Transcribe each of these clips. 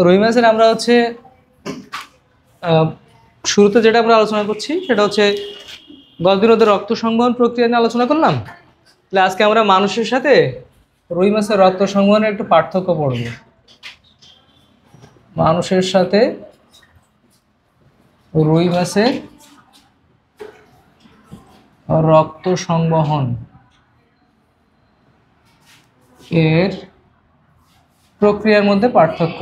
রুই মাছের আমরা হচ্ছে শুরুতে যেটা আমরা আলোচনা করছি সেটা হচ্ছে গলবিরোধের রক্ত সংবহন প্রক্রিয়া নিয়ে আলোচনা করলাম। তাহলে আজকে আমরা মানুষের সাথে রুই মাছের রক্ত সংবহনের একটু পার্থক্য পড়ব। মানুষের সাথে রুই মাছের রক্ত সংবহন এর প্রক্রিয়ার মধ্যে পার্থক্য।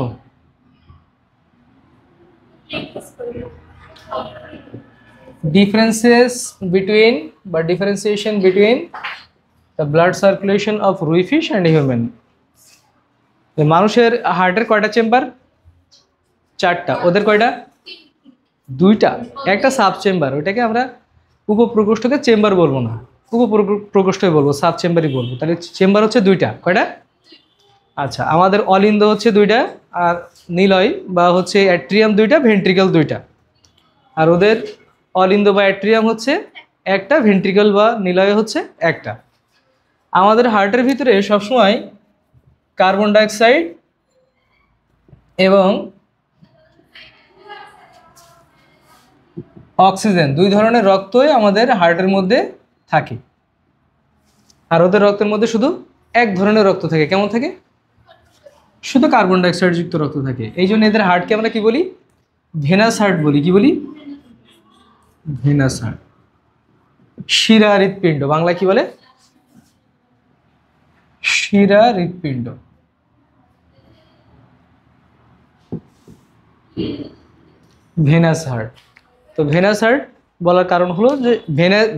Differentiation between the blood circulation of rui fish and human. মানুষের হার্টের কয়টা চেম্বার? 4টা। ওদের কয়টা? 2টা। একটা সাব চেম্বার, ওইটাকে আমরা উপপ্রকোষ্ঠকে চেম্বার বলবো না, উপপ্রকোষ্ঠই বলবো, সাব চেম্বারই বলবো। তাহলে চেম্বার হচ্ছে 2টা। কয়টা? আচ্ছা, আমাদের অলিন্দ হচ্ছে 2টা, আর নিলয় বা হচ্ছে অ্যাট্রিয়াম 2টা, ভেন্ট্রিকল 2টা। আর ওদের অলিন্দ বা অ্যাট্রিয়াম হচ্ছে 1টা, ভেন্ট্রিকল বা নিলয় হচ্ছে 1টা। আমাদের হার্টের ভিতরে সবসময় কার্বন ডাইঅক্সাইড এবং অক্সিজেন 2 ধরনের রক্তই আমাদের হার্টের মধ্যে থাকে। আর ওদের রক্তের মধ্যে শুধু 1 ধরনের রক্ত থাকে। কেমন থাকে? শুধু কার্বন ডাইঅক্সাইড যুক্ত রক্ত থাকে। এই জন্য এদের হার্টকে আমরা কি বলি? ভেনাস হার্ট বলি। কি বলি? Venous heart. শিরা হৃৎপিণ্ড, বাংলা কি বলে? শিরা হৃৎপিণ্ড। Venous heart. তো ভেনাস হার্ট বলার কারণ হলো যে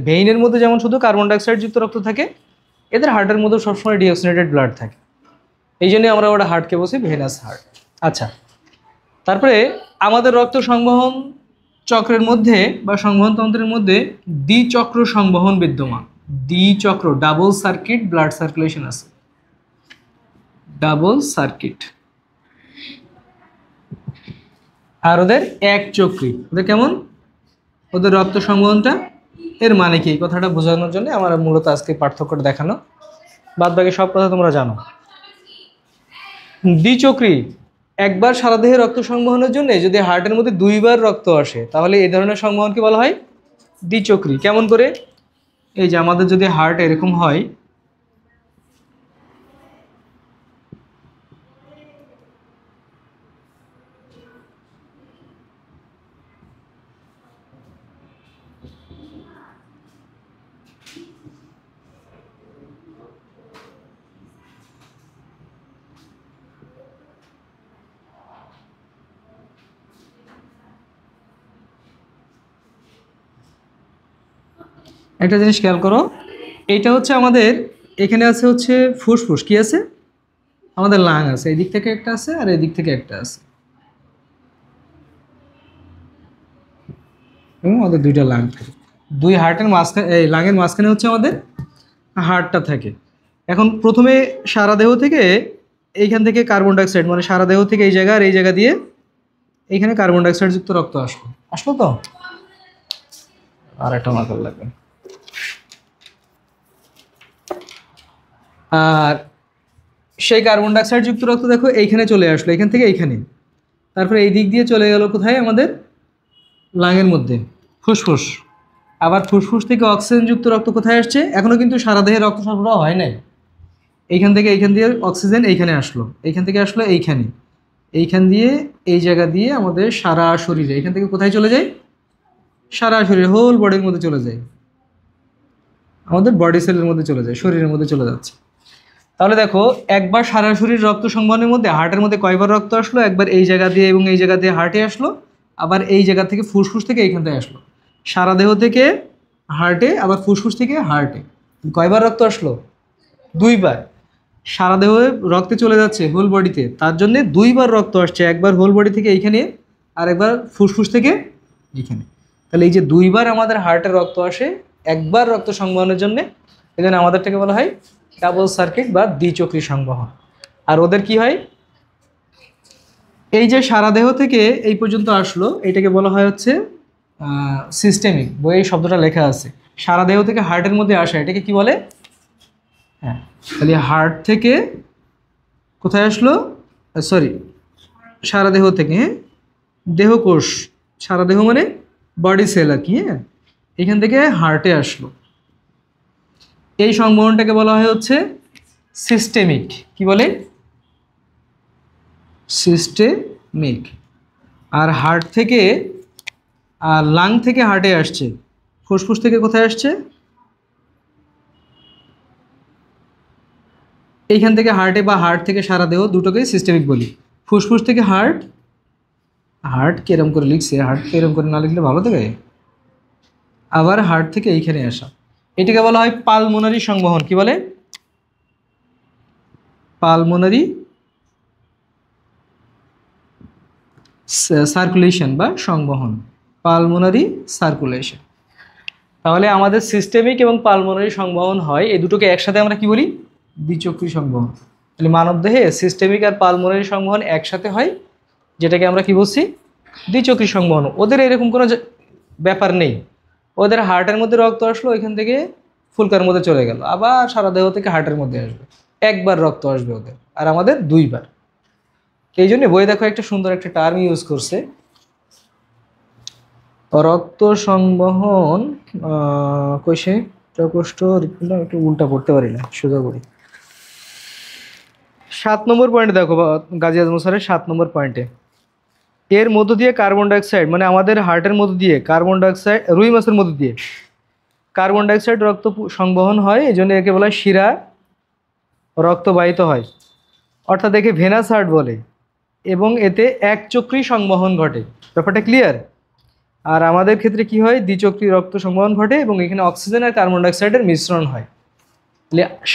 ভেইনের মধ্যে যেমন শুধু কার্বন ডাইঅক্সাইড যুক্ত রক্ত থাকে, এদের হার্টের মধ্যে সবসময় ডিঅক্সিনেটেড ব্লাড থাকে। এই জন্যই আমরা ওটা হার্টকে বলছি ভেনাস হার্ট। আচ্ছা, তারপরে আমাদের রক্ত সংবহন চক্রের মধ্যে বা সংবহন তন্ত্রের মধ্যে দ্বিচক্র সংবহন বিদ্যমান। দ্বিচক্র, ডাবল সার্কিট ব্লাড সার্কুলেশন আছে। Double circuit. আর ওদের এক চক্রী। ওদের কেমন? ওদের রক্ত সংবহনটা এর মানে কি, এই কথাটা বোঝানোর জন্য আমার মূলত আজকে পার্থক্যটা দেখানো। বাদ বাকি সব কথা তোমরা জানো। দ্বিচক্রী, একবার সারা দেহে রক্ত সংবহনের জন্য যদি হার্টের মধ্যে 2বার রক্ত আসে, তাহলে এই ধরনের সংবহনকে বলা হয় দ্বিচক্রী। কেমন করে? এই যে আমাদের যদি হার্ট এরকম হয়, একটা জিনিস খেয়াল করো, এইটা হচ্ছে আমাদের, এখানে আছে হচ্ছে ফুসফুস, কি আছে? আমাদের লাং আছে, এই দিক থেকে একটা আছে আর এই দিক থেকে একটা আছে, এবং আমাদের 2টা লাং থাকে। 2 হার্টের মাঝখানে, এই লাঙের মাঝখানে হচ্ছে আমাদের হার্টটা থাকে। এখন প্রথমে সারা দেহ থেকে এইখান থেকে কার্বন ডাইঅক্সাইড, মানে সারা দেহ থেকে এই জায়গা আর এই জায়গা দিয়ে এইখানে কার্বন ডাইঅক্সাইড যুক্ত রক্ত আসলো তো, আর একটা মাথার লাগবে। আর সেই কার্বন ডাইঅক্সাইড যুক্ত রক্ত দেখো এইখানে চলে আসলো, এখান থেকে এইখানে, তারপরে এই দিক দিয়ে চলে গেল কোথায়? আমাদের লাঙের মধ্যে, ফুসফুস। আবার ফুসফুস থেকে অক্সিজেন যুক্ত রক্ত কোথায় আসছে? এখনো কিন্তু সারা দেহে রক্ত সরবরাহ হয় নাই। এইখান থেকে এইখান দিয়ে অক্সিজেন এইখানে আসলো, এইখান থেকে আসলো এইখানে, এইখান দিয়ে এই জায়গা দিয়ে আমাদের সারা শরীরে, এখান থেকে কোথায় চলে যায়? সারা শরীরে, হোল বডির মধ্যে চলে যায়, আমাদের বডি সেলের মধ্যে চলে যায়, শরীরের মধ্যে চলে যাচ্ছে। তাহলে দেখো, একবার সারা শরীর রক্ত সংবহনের মধ্যে হার্টের মধ্যে কয়বার রক্ত আসলো? একবার এই জায়গা দিয়ে এবং এই জায়গা দিয়ে হার্টে আসলো, আবার এই জায়গা থেকে ফুসফুস থেকে এইখান থেকে আসলো। সারা দেহ থেকে হার্টে, আবার ফুসফুস থেকে হার্টে। কয়বার রক্ত আসলো? 2বার। সারা দেহ রক্তে চলে যাচ্ছে হোল বডিতে, তার জন্যে 2বার রক্ত আসছে, একবার হোল বডি থেকে এইখানে আর একবার ফুসফুস থেকে এইখানে। তাহলে এই যে 2বার আমাদের হার্টের রক্ত আসে একবার রক্ত সংবহনের জন্যে, এই জন্য আমাদেরটাকে বলা হয় ডাবল সার্কিট বা দ্বিচক্রী সংবহন। আর ওদের কি হয়? এই যে সারা দেহ থেকে এই পর্যন্ত আসলো, এটাকে বলা হয় হচ্ছে সিস্টেমিক। বইয়ে এই শব্দটা লেখা আছে, সারা দেহ থেকে হার্টের মধ্যে আসা, এটাকে কি বলে? হ্যাঁ, তাহলে হার্ট থেকে কোথায় আসলো? সরি, সারা দেহ থেকে, হ্যাঁ, দেহকোষ, সারা দেহ মানে বডি সেল আর কি, হ্যাঁ, এখান থেকে হার্টে আসলো। এই সংবহনটাকে বলা হয় হচ্ছে সিস্টেমিক। কি বলে? সিস্টেমিক। আর হার্ট থেকে, আর লাং থেকে হার্টে আসছে, ফুসফুস থেকে কোথায় আসছে? এইখান থেকে হার্টে, বা হার্ট থেকে সারা দেহ, দুটোকেই সিস্টেমিক বলি। ফুসফুস থেকে হার্ট, হার্ট কিরম করে লিখছে, হার্ট কিরম করে না লিখলে ভালো থেকে, আবার হার্ট থেকে এইখানে আসা, এটাকে বলা হয় পালমোনারি সংবহন। কি বলে? পালমোনারি সার্কুলেশন বা সংবহন, পালমোনারি সার্কুলেশন। তাহলে আমাদের সিস্টেমিক এবং পালমোনারি সংবহন হয়, এই দুটোকে একসাথে আমরা কি বলি? দ্বিচক্রী সংবহন। তাহলে মানবদেহে সিস্টেমিক আর পালমোনারি সংবহন একসাথে হয়, যেটাকে আমরা কি বলছি? দ্বিচক্রী সংবহন। ওদের এরকম কোনো ব্যাপার নেই, ওদের হার্টের মধ্যে রক্ত আসলো, ওইখান থেকে ফুলকার মধ্যে চলে গেল, আবার সারা দেহ থেকে হার্টের মধ্যে আসবে, একবার রক্ত আসবে ওদের, আর আমাদের দুইবার। এই জন্য বই দেখো একটা সুন্দর একটা টার্ম ইউজ করছে, রক্ত সংবহন, কইসে প্রকোষ্ঠ, একটু উল্টা পড়তে পারি না, সোজা করি। 7 নম্বর পয়েন্টে দেখো, গাজী আজম স্যারের 7 নম্বর পয়েন্টে, এর মধ্য দিয়ে কার্বন ডাইঅক্সাইড, মানে আমাদের হার্টের মধ্য দিয়ে কার্বন ডাইঅক্সাইড, রুই মাছের মধ্য দিয়ে কার্বন ডাইঅক্সাইড রক্ত সংবহন হয়, এই জন্য একে বলা হয় শিরা রক্তবাহিত হয়, অর্থাৎ একে ভেনাস হার্ট বলে, এবং এতে একচক্রী সংবহন ঘটে। ব্যাপারটা ক্লিয়ার? আর আমাদের ক্ষেত্রে কি হয়? দ্বিচক্রী রক্ত সংবহন ঘটে, এবং এখানে অক্সিজেন আর কার্বন ডাইঅক্সাইডের মিশ্রণ হয়।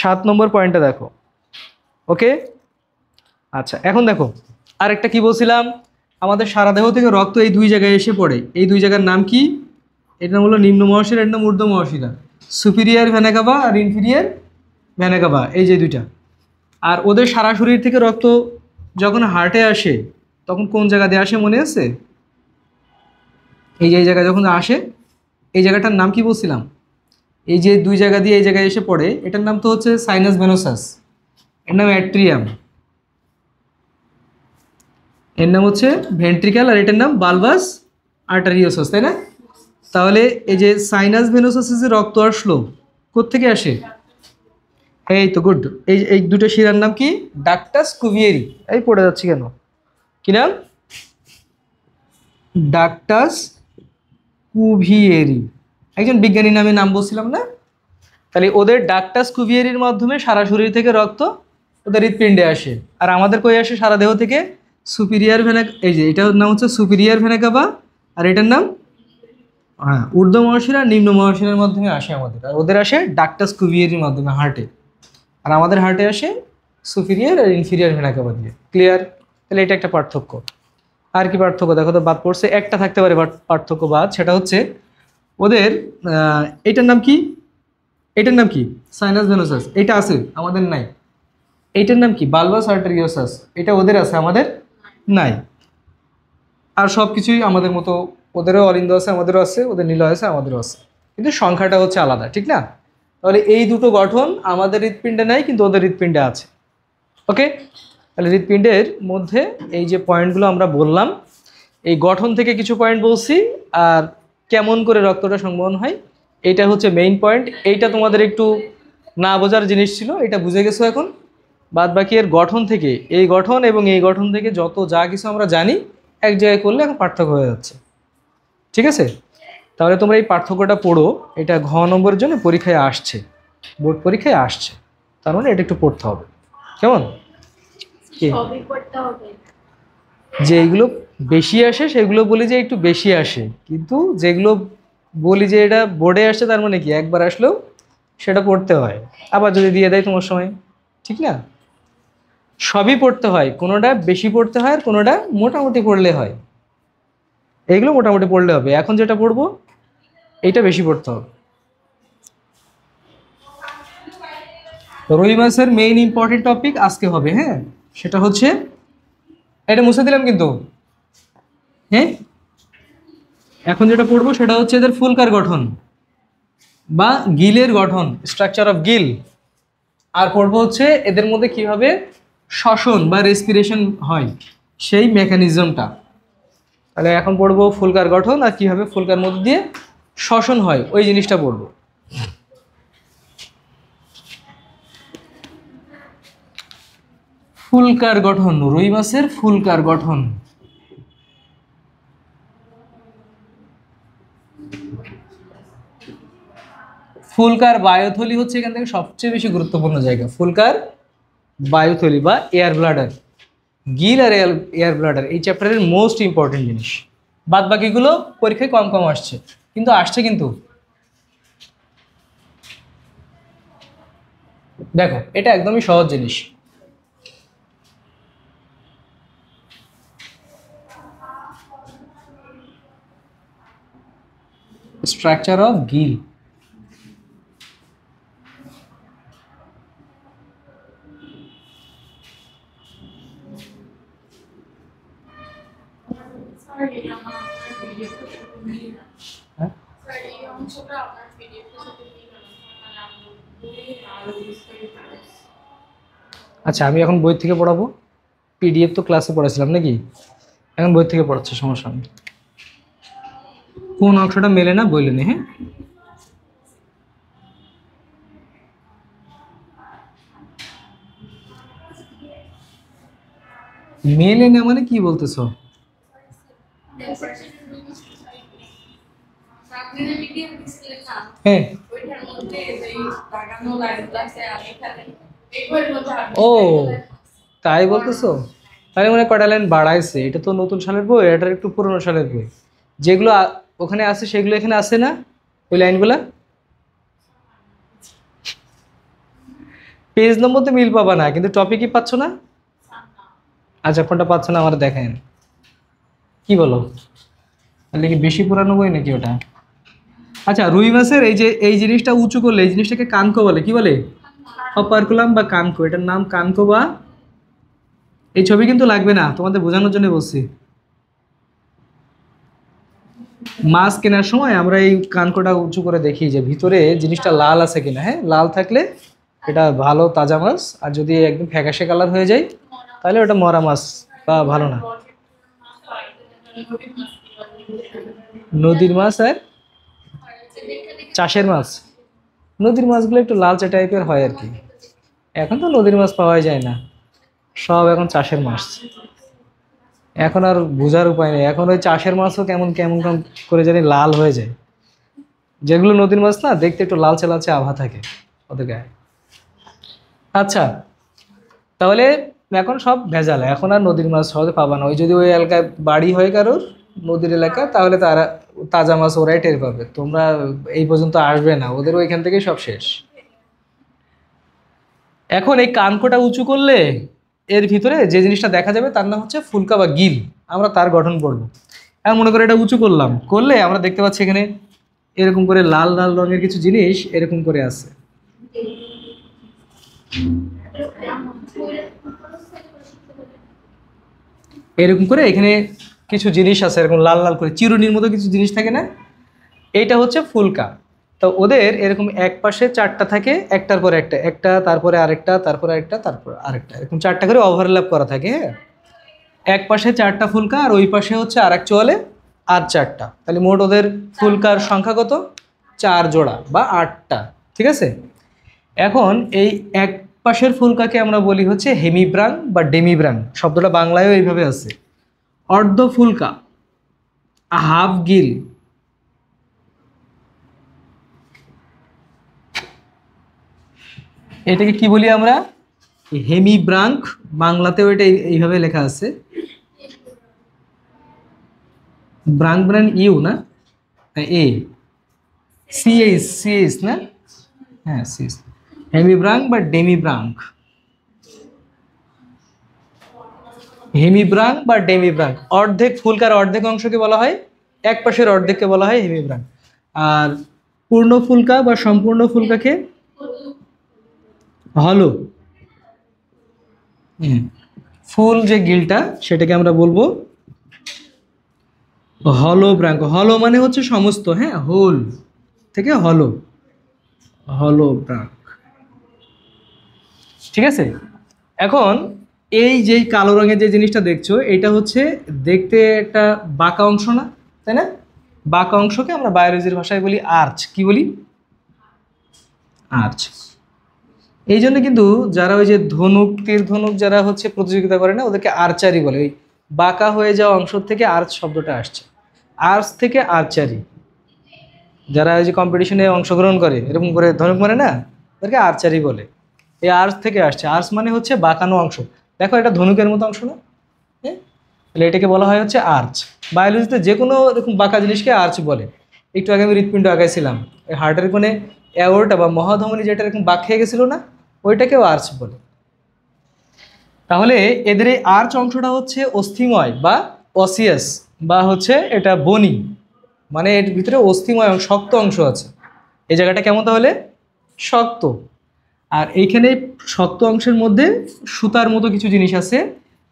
7 নম্বর পয়েন্টটা দেখো। ওকে, আচ্ছা, এখন দেখো আরেকটা কি বলছিলাম, আমাদের সারা দেহ থেকে রক্ত এই দুই জায়গায় এসে পড়ে, এই দুই জায়গার নাম কি? এটার নাম হলো নিম্ন মহাশিরা, এর নাম ঊর্ধ্ব মহাশিরা, সুপিরিয়ার ভেনা কাভা আর ইনফিরিয়ার ভেনা কাভা, এই যে দুইটা। আর ওদের সারা শরীর থেকে রক্ত যখন হার্টে আসে, তখন কোন জায়গা দিয়ে আসে মনে আছে? এই যে এই জায়গায় যখন আসে, এই জায়গাটার নাম কি বলছিলাম? এই যে দুই জায়গা দিয়ে এই জায়গায় এসে পড়ে, এটার নাম তো হচ্ছে সাইনাস ভেনোসাস, এর নাম অ্যাট্রিয়াম, এর নাম হচ্ছে ভেন্ট্রিক্যাল, আর এটার নাম বালবাস আর্টারিওসাস, তাই না? তাহলে এই যে সাইনাস ভেনোসাসে যে রক্ত আসলো, কোত্থেকে আসে? এই তো গুড, এই এই দুটো শিরার নাম কি? ডাক্টাস কুভিয়েরি। এই পড়ে যাচ্ছি কেন? কি নাম? ডাক্টাস কুভিয়েরি, একজন বিজ্ঞানীর নামে নাম বলছিলাম না? তাহলে ওদের ডাক্টাস কুভিয়েরির মাধ্যমে সারা শরীর থেকে রক্ত ওদের হৃৎপিণ্ডে আসে, আর আমাদের কই আসে? সারা দেহ থেকে সুপিরিয়ার ভেনা, এই যে এটার নাম হচ্ছে সুপিরিয়ার ভেনা কাভা, আর এটার নাম, হ্যাঁ, ঊর্ধ্ব মহাশিরা, নিম্ন মহাশিরার মাধ্যমে আসে আমাদের, আর ওদের আসে ডাক্টাস কুভিয়েরির মাধ্যমে হার্টে, আর আমাদের হার্টে আসে সুপিরিয়ার আর ইনফিরিয়ার ভেনা কাভা দিয়ে। ক্লিয়ার? তাহলে এটা একটা পার্থক্য। আর কি পার্থক্য দেখো তো, বাদ পড়ছে, একটা থাকতে পারে পার্থক্য বাদ, সেটা হচ্ছে ওদের এইটার নাম কি? এটার নাম কি? সাইনাস ভেনোসাস, এটা আছে, আমাদের নাই। এইটার নাম কি? বালবাস আর্টারিওসাস, এটা ওদের আছে, আমাদের নাই। আর সব কিছুই আমাদের মতো, ওদেরও অলিন্দ আছে, আমাদেরও আছে, ওদের নীল আছে, আমাদেরও আছে, কিন্তু সংখ্যাটা হচ্ছে আলাদা, ঠিক না? তাহলে এই দুটো গঠন আমাদের হৃৎপিণ্ডে নাই, কিন্তু ওদের হৃৎপিণ্ডে আছে। ওকে, তাহলে হৃৎপিণ্ডের মধ্যে এই যে পয়েন্টগুলো আমরা বললাম, এই গঠন থেকে কিছু পয়েন্ট বলছি, আর কেমন করে রক্তটা সংবহন হয়, এইটা হচ্ছে মেইন পয়েন্ট। এইটা তোমাদের একটু না বোঝার জিনিস ছিল, এটা বুঝে গেছো এখন। বাদ বাকি এর গঠন থেকে, এই গঠন এবং এই গঠন থেকে যত যা কিছু আমরা জানি, এক জায়গায় করলে এখন পার্থক্য হয়ে যাচ্ছে। ঠিক আছে? তাহলে তোমরা এই পার্থক্যটা পড়ো, এটা ঘ নম্বরের জন্য পরীক্ষায় আসছে, বোর্ড পরীক্ষায় আসছে, তার মানে এটা একটু পড়তে হবে। কেমন? যেগুলো বেশি আসে সেগুলো বলি যে একটু বেশি আসে, কিন্তু যেগুলো বলি যে এটা বোর্ডে আসছে, তার মানে কি একবার আসলেও সেটা পড়তে হয়, আবার যদি দিয়ে দেয় তোমার সময়, ঠিক না? সবই পড়তে হয়, কোনোটা বেশি পড়তে হয় আর কোনোটা মোটামুটি পড়লে হয়। এইগুলো মোটামুটি পড়লে হবে, এখন যেটা পড়বো এইটা বেশি পড়তে হবে। রুই মাছের মেইন ইম্পর্টেন্ট টপিক আজকে হবে, হ্যাঁ, সেটা হচ্ছে, এটা মুছে দিলাম কিন্তু, হ্যাঁ, এখন যেটা পড়বো সেটা হচ্ছে এদের ফুলকার গঠন বা গিলের গঠন, স্ট্রাকচার অফ গিল। আর পড়বো হচ্ছে এদের মধ্যে কিভাবে শ্বসন বা রেসপিরেশন হয়, সেই মেকানিজমটা। তাহলে এখন পড়বো ফুলকার গঠন আর কীভাবে ফুলকার মধ্যে দিয়ে শ্বসন হয় ওই জিনিসটা পড়বো। ফুলকার গঠন, রুই মাছের ফুলকার গঠন। ফুলকার বায়ুথলি হচ্ছে এখান থেকে সবচেয়ে বেশি গুরুত্বপূর্ণ জায়গা। ফুলকার বায়ুথলি বা এয়ার ব্লাডার, গিল আর এয়ার ব্লাডার এই চ্যাপ্টারের মোস্ট ইম্পর্টেন্ট জিনিস। বাদ বাকিগুলো পরীক্ষায় কম কম আসছে, কিন্তু আসছে। কিন্তু দেখো এটা একদমই সহজ জিনিস। Structure of Gill. আচ্ছা আমি এখন বই থেকে পড়াবো, পিডিএফ তো ক্লাসে পড়াছিলাম নাকি, এখন বই থেকে পড়াচ্ছি, সমস্যা নেই। কোন অংশটা মেলে না বললেন? হ্যাঁ মেলে না মানে কি বলতেছো? হ্যাঁ ও তাই বলতেছো, তাহলে মানে কটা লাইন বাড়াইছে। এটা তো নতুন সালের বই, এটার একটু পুরনো সালের বই। যেগুলো ওখানে আছে সেগুলো এখানে আছে না, ওই লাইনগুলা। পেজ নম্বর তো মিল পাবা না, কিন্তু টপিকই পাচ্ছ না। আচ্ছা কোনটা পাচ্ছ না আমার দেখেন, কি বলো? তাহলে কি বেশি পুরানো বই নাকি ওটা? আচ্ছা রুই মাছের এই যে এই জিনিসটা উঁচু করলে এই জিনিসটাকে কানকো বলে, কি বলে? অপারকুলাম বা কানকো, এটার নাম কানকো। বা এই ছবি কিন্তু লাগবে না, তোমাদের বোঝানোর জন্য বলছি। মাছ কেনার সময় আমরা এই কানকোটা উঁচু করে দেখি যে ভিতরে জিনিসটা লাল আছে কিনা। হ্যাঁ লাল থাকলে এটা ভালো তাজা মাছ, আর যদি একদম ফ্যাকাশে কালার হয়ে যায় তাহলে ওটা মরা মাছ বা ভালো না। নদীর মাছ আর চাষের মাছ, নদীর মাছগুলো একটু লালচে টাইপের হয় আর কি। এখন তো নদীর মাছ পাওয়াই যায় না, সব এখন চাষের মাছ। এখন আর বোঝার উপায় নেই, এখন ওই চাষের মাছও কেমন কেমন কেমন করে জানি লাল হয়ে যায়। যেগুলো নদীর মাছ না দেখতে একটু লালচে লালচে আভা থাকে ওদের গায়ে। আচ্ছা তাহলে এখন সব ভেজাল, এখন আর নদীর মাছ সহজে পাবা না। ওই যদি ওই এলাকায় বাড়ি হয় কারোর নদীর এলাকা, তাহলে তারা তাজা মাছ ওরাই টের পাবে, তোমরা এই পর্যন্ত আসবে না, ওদের ওইখান থেকেই সব শেষ। এখন এই কানকোটা উঁচু করলে এর ভিতরে যে জিনিসটা দেখা যাবে তার নাম হচ্ছে ফুলকা বা গিল। আমরা তার গঠন পড়বো। এখন মনে করে এটা উঁচু করলাম, করলে আমরা দেখতে পাচ্ছি এখানে এরকম করে লাল লাল রঙের কিছু জিনিস এরকম করে আছে। এরকম করে এখানে কিছু জিনিস আছে এরকম লাল লাল করে চিরুনির মতো কিছু জিনিস থাকে না, এইটা হচ্ছে ফুলকা। তো ওদের এরকম এক পাশে চারটা থাকে, একটার পর একটা, একটা তারপরে আরেকটা, তারপরে আরেকটা, তারপর আরেকটা, এরকম চারটা করে ওভারল্যাপ করা থাকে। হ্যাঁ এক পাশে চারটা ফুলকা আর ওই পাশে হচ্ছে আর এক চোয়ালে আর চারটা, তাহলে মোট ওদের ফুলকার সংখ্যা কত? 4 জোড়া বা 8টা। ঠিক আছে, এখন এই এক পাশের ফুলকাকে আমরা বলি হচ্ছে হেমিব্রাং বা ডেমিব্রাং, শব্দটা বাংলায়ও এইভাবে আছে। অর্ধ ফুলকা, হাফ গিল, এটাকে কি বলি আমরা? হেমিব্রাঙ্ক, বাংলাতেও এটা এইভাবে লেখা আছে। ব্রাঙ্ক ব্রান ইউ না, এ সিএস সিএস না, হ্যাঁ সিএস। হেমিব্রাঙ্ক বা ডেমিব্রাঙ্ক, হেমিব্রাঙ্ক বা ডেমিব্রাঙ্ক। অর্ধেক ফুলকার অর্ধেক অংশকে বলা হয়, এক পাশের অর্ধেককে বলা হয় হেমিব্রাঙ্ক। আর পূর্ণ ফুলকা বা সম্পূর্ণ ফুলকাকে হলো। ফুল যে গিলটা সেটাকে আমরা বলবো হলো ব্রাঙ্ক। হলো মানে হচ্ছে সমস্ত, হ্যাঁ হোল থেকে হলো, হলো ব্রাঙ্ক। ঠিক আছে, এখন এই যেই কালো রঙের যে জিনিসটা দেখছো এটা হচ্ছে দেখতে একটা বাঁকা অংশ না, তাই না? বাঁকা অংশকে আমরা বায়োলজির ভাষায় বলি আর্চ। কি বলি? আর্চ। এই জন্য কিন্তু যারা ওই যে ধনুক তীর ধনুক যারা হচ্ছে প্রতিযোগিতা করে না, ওদেরকে আর্চারি বলে। ওই বাঁকা হয়ে যাওয়া অংশ থেকে আর্চ শব্দটা আসছে, আর্চ থেকে আর্চারি। যারা এই যে কম্পিটিশনে অংশগ্রহণ করে এরকম করে ধনুক মারে না, ওদেরকে আর্চারি বলে। এই আর্চ থেকে আসছে। আর্চ মানে হচ্ছে বাঁকানো অংশ। দেখো এটা ধনুকের মতো অংশ না? হ্যাঁ, তাহলে এটাকে বলা হয় হচ্ছে আর্চ। বায়োলজিতে যে কোনো এরকম বাঁকা জিনিসকে আর্চ বলে। একটু আগে আমি হৃৎপিণ্ড আঁকাইছিলাম, এই হার্টের কোণে অ্যাওর্টা বা মহাধমনী যেটা এরকম বাঁক খেয়ে গেছিলো না, ওইটাকেও আর্চ বলে। তাহলে এদের এই আর্চ অংশটা হচ্ছে অস্থিময় বা অসিয়াস, বা হচ্ছে এটা বনি, মানে এর ভিতরে অস্থিময় শক্ত অংশ আছে। এই জায়গাটা কেমন তাহলে? শক্ত। আর এইখানে শক্ত অংশের মধ্যে সুতার মতো কিছু জিনিস আছে,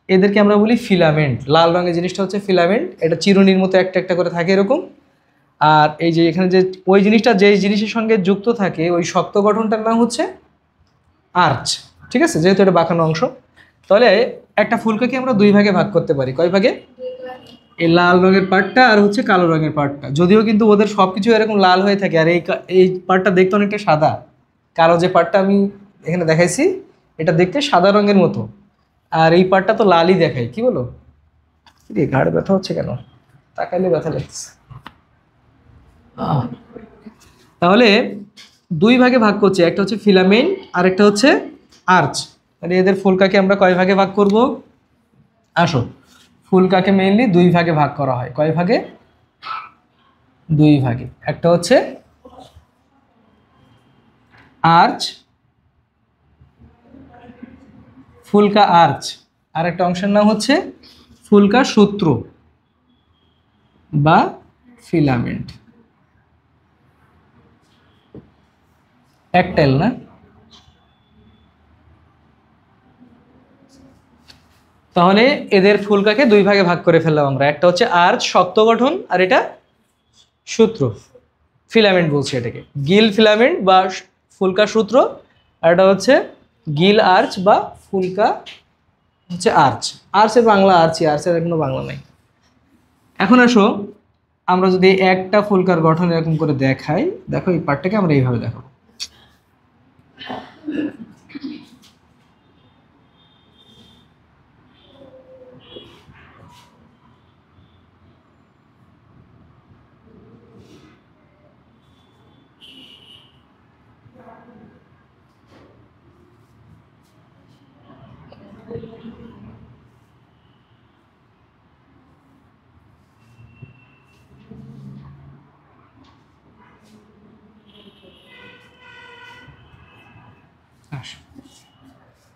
এদেরকে আমরা বলি ফিলামেন্ট। লাল রঙের জিনিসটা হচ্ছে ফিলামেন্ট, এটা চিরুনির মতো একটা একটা করে থাকে এরকম। আর এই যে এখানে যে ওই জিনিসটা যেই জিনিসের সঙ্গে যুক্ত থাকে, ওই শক্ত গঠনটার নাম হচ্ছে আর্চ। ঠিক আছে, যেহেতু এটা বাঁকানো অংশ। তাহলে একটা ফুলকাকে আমরা দুই ভাগে ভাগ করতে পারি। কয় ভাগে? এই লাল রঙের পার্টটা আর হচ্ছে কালো রঙের পার্টটা। যদিও কিন্তু ওদের সব কিছু এরকম লাল হয়ে থাকে, আর এই পার্টটা দেখতে অনেকটা সাদা। কালো যে পার্টটা আমি এখানে দেখাইছি এটা দেখতে সাদা রঙের মতো, আর এই পার্টটা তো লালই দেখায়। কি বলো? ঘাড়ে ব্যথা হচ্ছে কেন? তাকাইলে ব্যথা লাগছে। তাহলে দুই ভাগে ভাগ করছে, একটা হচ্ছে ফিলামেন্ট আর একটা হচ্ছে আর্চ। তাহলে এদের ফুলকাকে আমরা কয় ভাগে ভাগ করব? আসো, ফুলকাকে মেইনলি দুই ভাগে ভাগ করা হয়। কয় ভাগে? দুই ভাগে। একটা হচ্ছে আর্চ, ফুলকা আর্চ, আর একটা অংশের নাম হচ্ছে ফুলকা সূত্র বা ফিলামেন্ট। একটাইল না? তাহলে এদের ফুলকাকে দুই ভাগে ভাগ করে ফেললাম আমরা। একটা হচ্ছে আর্চ শক্ত গঠন, আর এটা সূত্র, ফিলামেন্ট বলছি এটাকে। গিল ফিলামেন্ট বা ফুলকা সূত্র, আর এটা হচ্ছে গিল আর্চ বা ফুলকা হচ্ছে আর্চ। আর্চের বাংলা আর্চই, আর্চের কোনো বাংলা নাই। এখন আসো আমরা যদি একটা ফুলকার গঠন এরকম করে দেখাই, দেখো এই পার্টটাকে আমরা এইভাবে দেখাবো।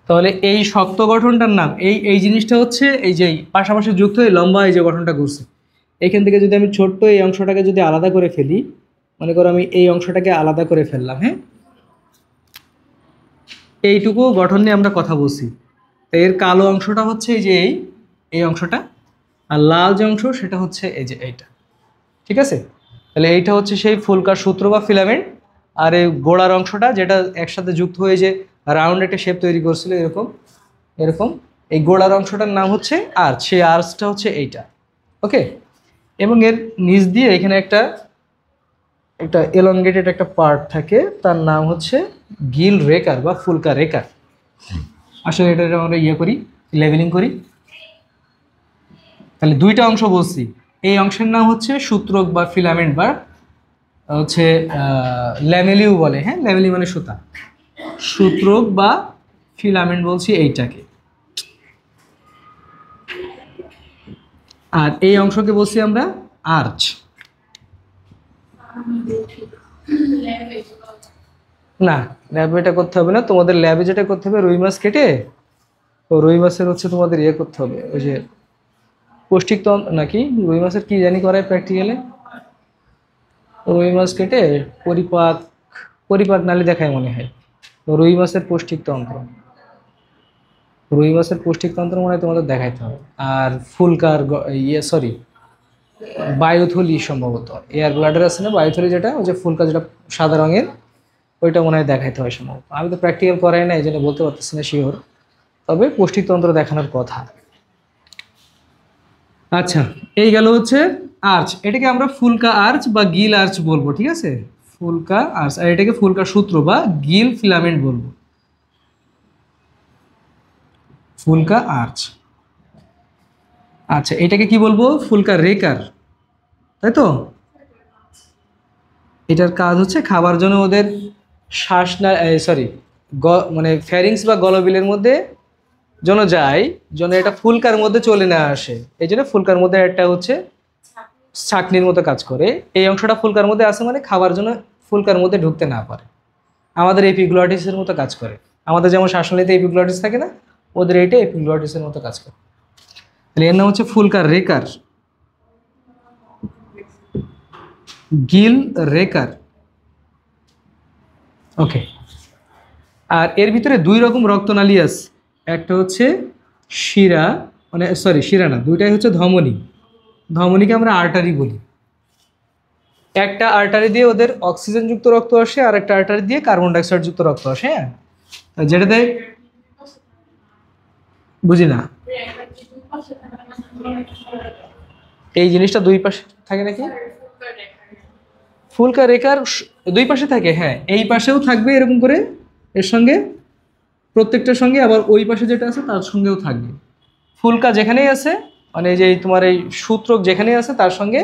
তাহলে এই শক্ত গঠনটার নাম, এই জিনিসটা হচ্ছে এই যে পাশাপাশি যুক্ত হয়ে লম্বা এই যে গঠনটা করছে। এখান থেকে যদি আমি ছোট্ট এই অংশটাকে যদি আলাদা করে ফেলি, মনে করো আমি এই অংশটাকে আলাদা করে ফেললাম, হ্যাঁ, এইটুকু গঠন নিয়ে আমরা কথা বলছি। তো এর কালো অংশটা হচ্ছে এই যে এই অংশটা, আর লাল যে অংশ সেটা হচ্ছে এই যে এইটা। ঠিক আছে, তাহলে এইটা হচ্ছে সেই ফুলকার সূত্র বা ফিলামেন্ট। আর এই গোড়ার অংশটা যেটা একসাথে যুক্ত হয়ে যে রাউন্ড একটা শেপ তৈরি করছিল এরকম এরকম, এই গোড়ার অংশটার নাম হচ্ছে আর্চ। সেই আর্চটা হচ্ছে এইটা। ওকে, এবং এর নিচ দিয়ে এখানে একটা একটা এলনগেটেড একটা পার্ট থাকে, তার নাম হচ্ছে গিল রেকার বা ফুলকা রেকার। আসলে এটা আমরা করি, লেভেলিং করি। তাহলে দুইটা অংশ বলছি, এই অংশের নাম হচ্ছে সূত্রক বা ফিলামেন্ট বা হচ্ছে ল্যামেলিউ বলে। হ্যাঁ, ল্যামেলি মানে সুতা, সূত্রক বা ফিলামেন্ট বলছি এইটাকে। আর এই অংশকে বলছি আমরা আর্চ। না, ল্যাবে এটা করতে হবে না তোমাদের। ল্যাবে যেটা করতে হবে, রুই মাছ কেটে, তো রুই মাছের হচ্ছে তোমাদের করতে হবে, ওই যে পৌষ্টিক নাকি রুই মাছের কি জানি করায় প্র্যাকটিক্যালে, রুই মাছ কেটে পরিপাক পরিপাক নালী দেখায় মনে হয়। তো রুই মাছের পৌষ্টিকতন্ত্র, রুই মাছের পৌষ্টিকতন্ত্র মনে হয় তোমাদের দেখাইতে হবে। আর ফুলকার সরি বায়ুথলি, সম্ভবত এয়ার ব্লাডার আছে না বায়ুথলি, যেটা ওই যে ফুলকা যেটা সাদা রঙের, ওইটা মনে হয় দেখাইতে হয় সম্ভবত। আমি তো প্র্যাকটিক্যাল করাই না, এই জন্য বলতে পারতেছি না শিওর। তবে পৌষ্টিকতন্ত্র দেখানোর কথা। আচ্ছা, এই গেল হচ্ছে আর্চ। এটাকে আমরা ফুলকা আর্চ বা গিল আর্চ বলবো, ঠিক আছে? ফুলকা আর্চ, আর এটাকে ফুলকা সূত্র বা গিল ফিলামেন্ট বলবো, ফুলকা আর্চ। আচ্ছা, এটাকে কি বলবো? ফুলকা রেকার, তাই তো? এটার কাজ হচ্ছে খাবার জন্য ওদের শ্বাস না, সরি, মানে ফ্যারিংস বা গলবিলের মধ্যে যেন যায়, যেন এটা ফুলকার মধ্যে চলে না আসে। এই জন্য ফুলকার মধ্যে একটা হচ্ছে ছাঁকনির মতো কাজ করে। এই অংশটা ফুলকার মধ্যে আসে মানে খাবার জন্য ফুলকার মধ্যে ঢুকতে না পারে। আমাদের এপিগ্লটিসের মতো কাজ করে। আমাদের যেমন শ্বাসনালীতে এপিগ্লটিস থাকে না, ওদের এইটা এপিগ্লটিসের মতো কাজ করে। তাহলে এর নাম হচ্ছে ফুলকার রেকার, গিল রেকার। ওকে। আর এর ভিতরে দুই রকম রক্তনালী আছে। একটা হচ্ছে শিরা, মানে সরি শিরা না, দুইটাই হচ্ছে ধমনী। ধমনীকে আমরা আর্টারি বলি। একটা আর্টারি দিয়ে ওদের অক্সিজেনযুক্ত রক্ত আসে, আর একটা আর্টারি দিয়ে কার্বন ডাইঅক্সাইড যুক্ত রক্ত আসে। হ্যাঁ, যেটা দেয় বুঝি না, এই জিনিসটা দুই পাশে থাকে নাকি? ফুলকা রেখার দুই পাশে থাকে, হ্যাঁ, এই পাশেও থাকবে এরকম করে, এর সঙ্গে প্রত্যেকটার সঙ্গে, আবার ওই পাশে যেটা আছে তার সঙ্গেও থাকবে। ফুলকা যেখানেই আছে, মানে যে তোমার এই সূত্রক যেখানেই আছে তার সঙ্গে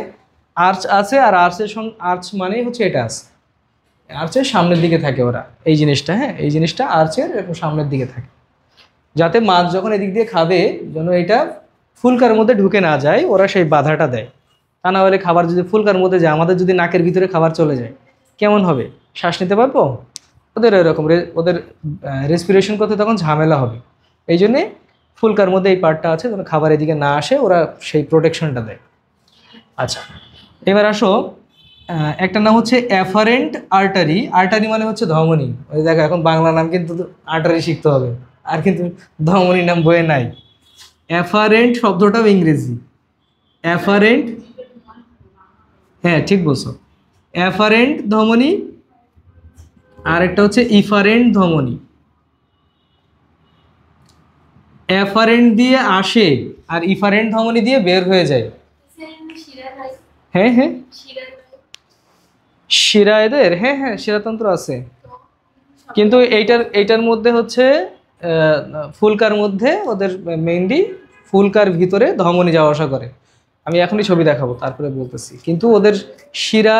আর্চ আছে, আর আর্চের সঙ্গে, আর্চ মানেই হচ্ছে এটা আছে, আর্চের সামনের দিকে থাকে ওরা, এই জিনিসটা, হ্যাঁ, এই জিনিসটা আর্চের একটু সামনের দিকে থাকে, যাতে মাছ যখন এদিক দিয়ে খাবে যেন এটা ফুলকার মধ্যে ঢুকে না যায়, ওরা সেই বাধাটা দেয়। তা না হলে খাবার যদি ফুলকার মধ্যে যায়, আমাদের যদি নাকের ভিতরে খাবার চলে যায় কেমন হবে? শ্বাস নিতে পারবো? ওদের এরকম ওদের রেসপিরেশন করতে তখন ঝামেলা হবে। এই জন্যে ফুলকার মধ্যে এই পার্টটা আছে যেন খাবার এদিকে না আসে, ওরা সেই প্রোটেকশনটা দেয়। আচ্ছা, এবার আসো, একটা নাম হচ্ছে অ্যাফারেন্ট আর্টারি। আর্টারি মানে হচ্ছে ধমনী। ওই দেখো, এখন বাংলা নাম কিন্তু আর্টারি শিখতে হবে, আর কিন্তু ধমনী নাম বইয়ে নাই। অ্যাফারেন্ট শব্দটাও ইংরেজি, অ্যাফারেন্ট, হ্যাঁ ঠিক বলছো, অ্যাফারেন্ট ধমনী, আর একটা হচ্ছে ইফারেন্ট ধমনী। অ্যাফারেন্ট দিয়ে আসে আর ইফারেন্ট ধমনী দিয়ে বের হয়ে যায়। হ্যাঁ হ্যাঁ, শিরা এদের, হ্যাঁ হ্যাঁ, শিরাতন্ত্র আছে, কিন্তু এইটার মধ্যে হচ্ছে ফুলকার মধ্যে ওদের মেইনলি ফুলকার ভিতরে ধমনী যাওয়া আসা করে। আমি এখনই ছবি দেখাবো তারপরে বলতেছি, কিন্তু ওদের শিরা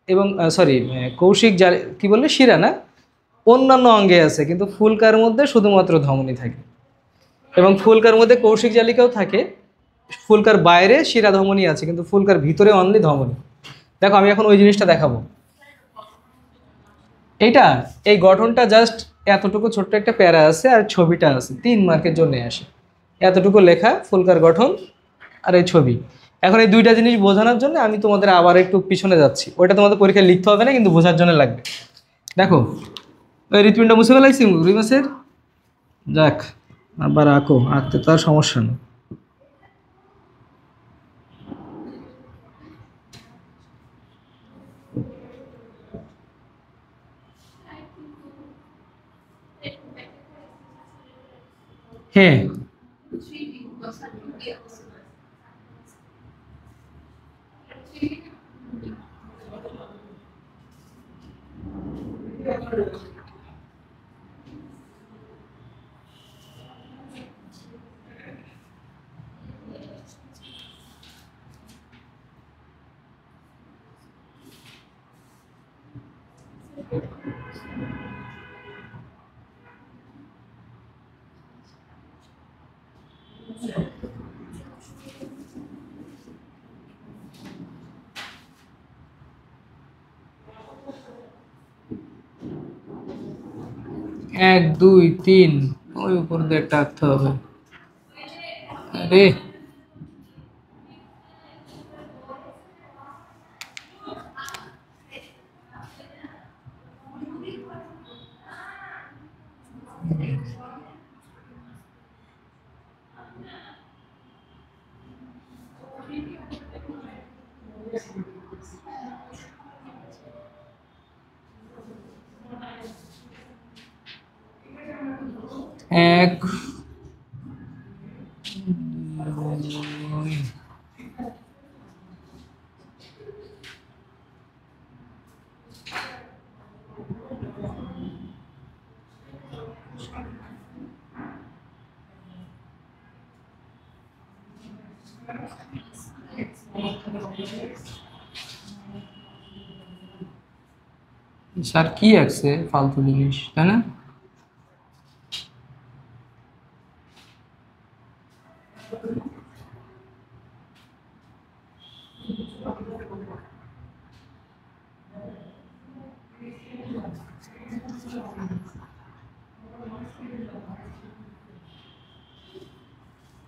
এবং সরি কৌশিক জালি, কি বললে, শিরা না, অন্যান্য অঙ্গে আছে, কিন্তু ফুলকার মধ্যে শুধুমাত্র ধমনী থাকে, এবং ফুলকার মধ্যে কৌশিক জালিকাও থাকে। ফুলকার বাইরে শিরা ধমনী আছে, কিন্তু ফুলকার ভিতরে অনলি ধমনী। দেখো, আমি এখন ওই জিনিসটা দেখাবো। এইটা, এই গঠনটা জাস্ট এতটুকু ছোট্ট একটা প্যারা আছে, আর ছবিটা আছে, 3 মার্কের জন্য আসে। এতটুকু লেখা ফুলকার গঠন আর এই ছবি। এখন এই দুইটা জিনিস বোঝানোর জন্য আমি তোমাদের আবার একটু পিছনে যাচ্ছি, ওইটা তোমাদের পরীক্ষায় লিখতে হবে না, কিন্তু বোঝার জন্য লাগবে। দেখো, ওই হৃৎপিণ্ড মুছে ফেলাইছি রুই মাছের, যাক, আবার আঁকো, আঁকতে তো আর সমস্যা নেই। হ্যাঁ, 1 2 3, ওই উপর দিয়ে একটা আঁকতে হবে। আরে, 1 স্যার কি আছে ফালতু জিনিস, তাই না?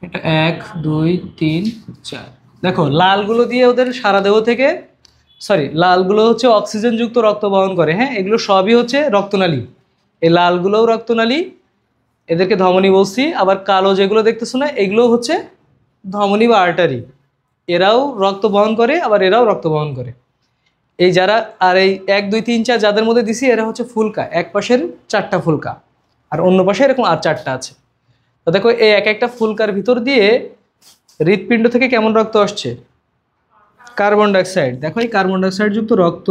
এটা 1 2 3 4। দেখো লালগুলো দিয়ে ওদের সারা দেহ থেকে, সরি, লালগুলো হচ্ছে অক্সিজেনযুক্ত রক্ত বহন করে। হ্যাঁ, এগুলো সবই হচ্ছে রক্তনালী। এই লালগুলোও রক্তনালী, এদেরকে ধমনী বলছি। আবার কালো যেগুলো দেখতেছো না, এগুলো হচ্ছে ধমনী বা আর্টারি। এরাও রক্ত বহন করে, আবার এরাও রক্ত বহন করে। এই যারা, আর এই 1 2 3 4 যাদের মধ্যে দিছি, এরা হচ্ছে ফুলকা। এক পাশের 4টা ফুলকা, আর অন্য পাশে এরকম আর 4টা আছে। তো দেখো এই এক একটা ফুলকার ভিতর দিয়ে হৃৎপিণ্ড থেকে কেমন রক্ত আসছে? Carbon dioxide. দেখো এই কার্বন ডাইঅক্সাইড যুক্ত রক্ত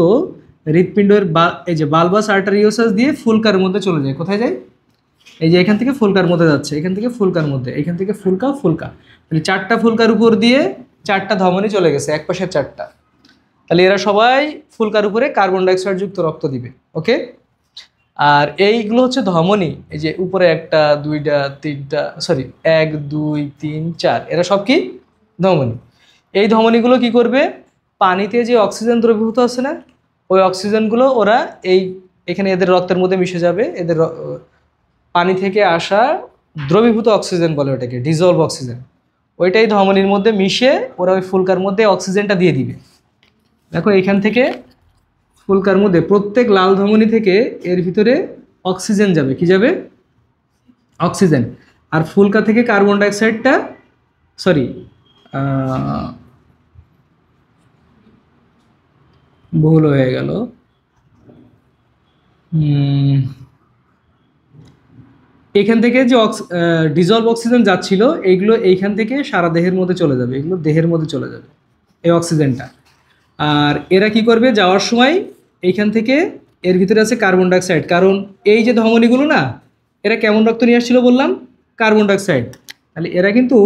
হৃৎপিণ্ডের এই যে বালবাস আর্টারিওসাস দিয়ে ফুলকার মধ্যে চলে যায়। কোথায় যায়? এই যে এখান থেকে ফুলকার মধ্যে যাচ্ছে, এখান থেকে ফুলকার মধ্যে, এখান থেকে ফুলকা ফুলকা, মানে 4টা ফুলকার উপর দিয়ে 4টা ধমনী চলে গেছে, এক পাশের 4টা। তাহলে এরা সবাই ফুলকার উপরে কার্বন ডাইঅক্সাইড যুক্ত রক্ত দিবে। ওকে, আর এইগুলো হচ্ছে ধমনী। এই যে উপরে 1টা 2টা 3টা, সরি 1 2 3 4, এরা সব কি? ধমনী। এই ধমনীগুলো কি করবে? পানিতে যে অক্সিজেন দ্রবীভূত আছে না, ওই অক্সিজেনগুলো ওরা এখানে এদের রক্তের মধ্যে মিশে যাবে। এদের পানি থেকে আসা দ্রবীভূত অক্সিজেন বলে ওটাকে, ডিজলভ অক্সিজেন। ওইটাই ধমনীর মধ্যে মিশে ওরা ওই ফুলকার মধ্যে অক্সিজেনটা দিয়ে দিবে। দেখো এখান থেকে ফুলকার মধ্যে প্রত্যেক লাল ধমনী থেকে এর ভিতরে অক্সিজেন যাবে। কি যাবে? অক্সিজেন। আর ফুলকা থেকে কার্বন ডাইঅক্সাইডটা, সরি, ভুল হয়ে গেল। এখান থেকে যে ডিজলভ অক্সিজেন যাচ্ছিল, এইগুলো এইখান থেকে সারা দেহের মধ্যে চলে যাবে, এগুলো দেহের মধ্যে চলে যাবে এই অক্সিজেনটা। আর এরা কি করবে? যাওয়ার সময় এইখান থেকে এর ভিতরে আছে কার্বন ডাইঅক্সাইড, কারণ এই যে ধমনীগুলো না, এরা কেমন রক্ত নিয়ে আসছিল বললাম? Carbon dioxide. তাহলে এরা কিন্তু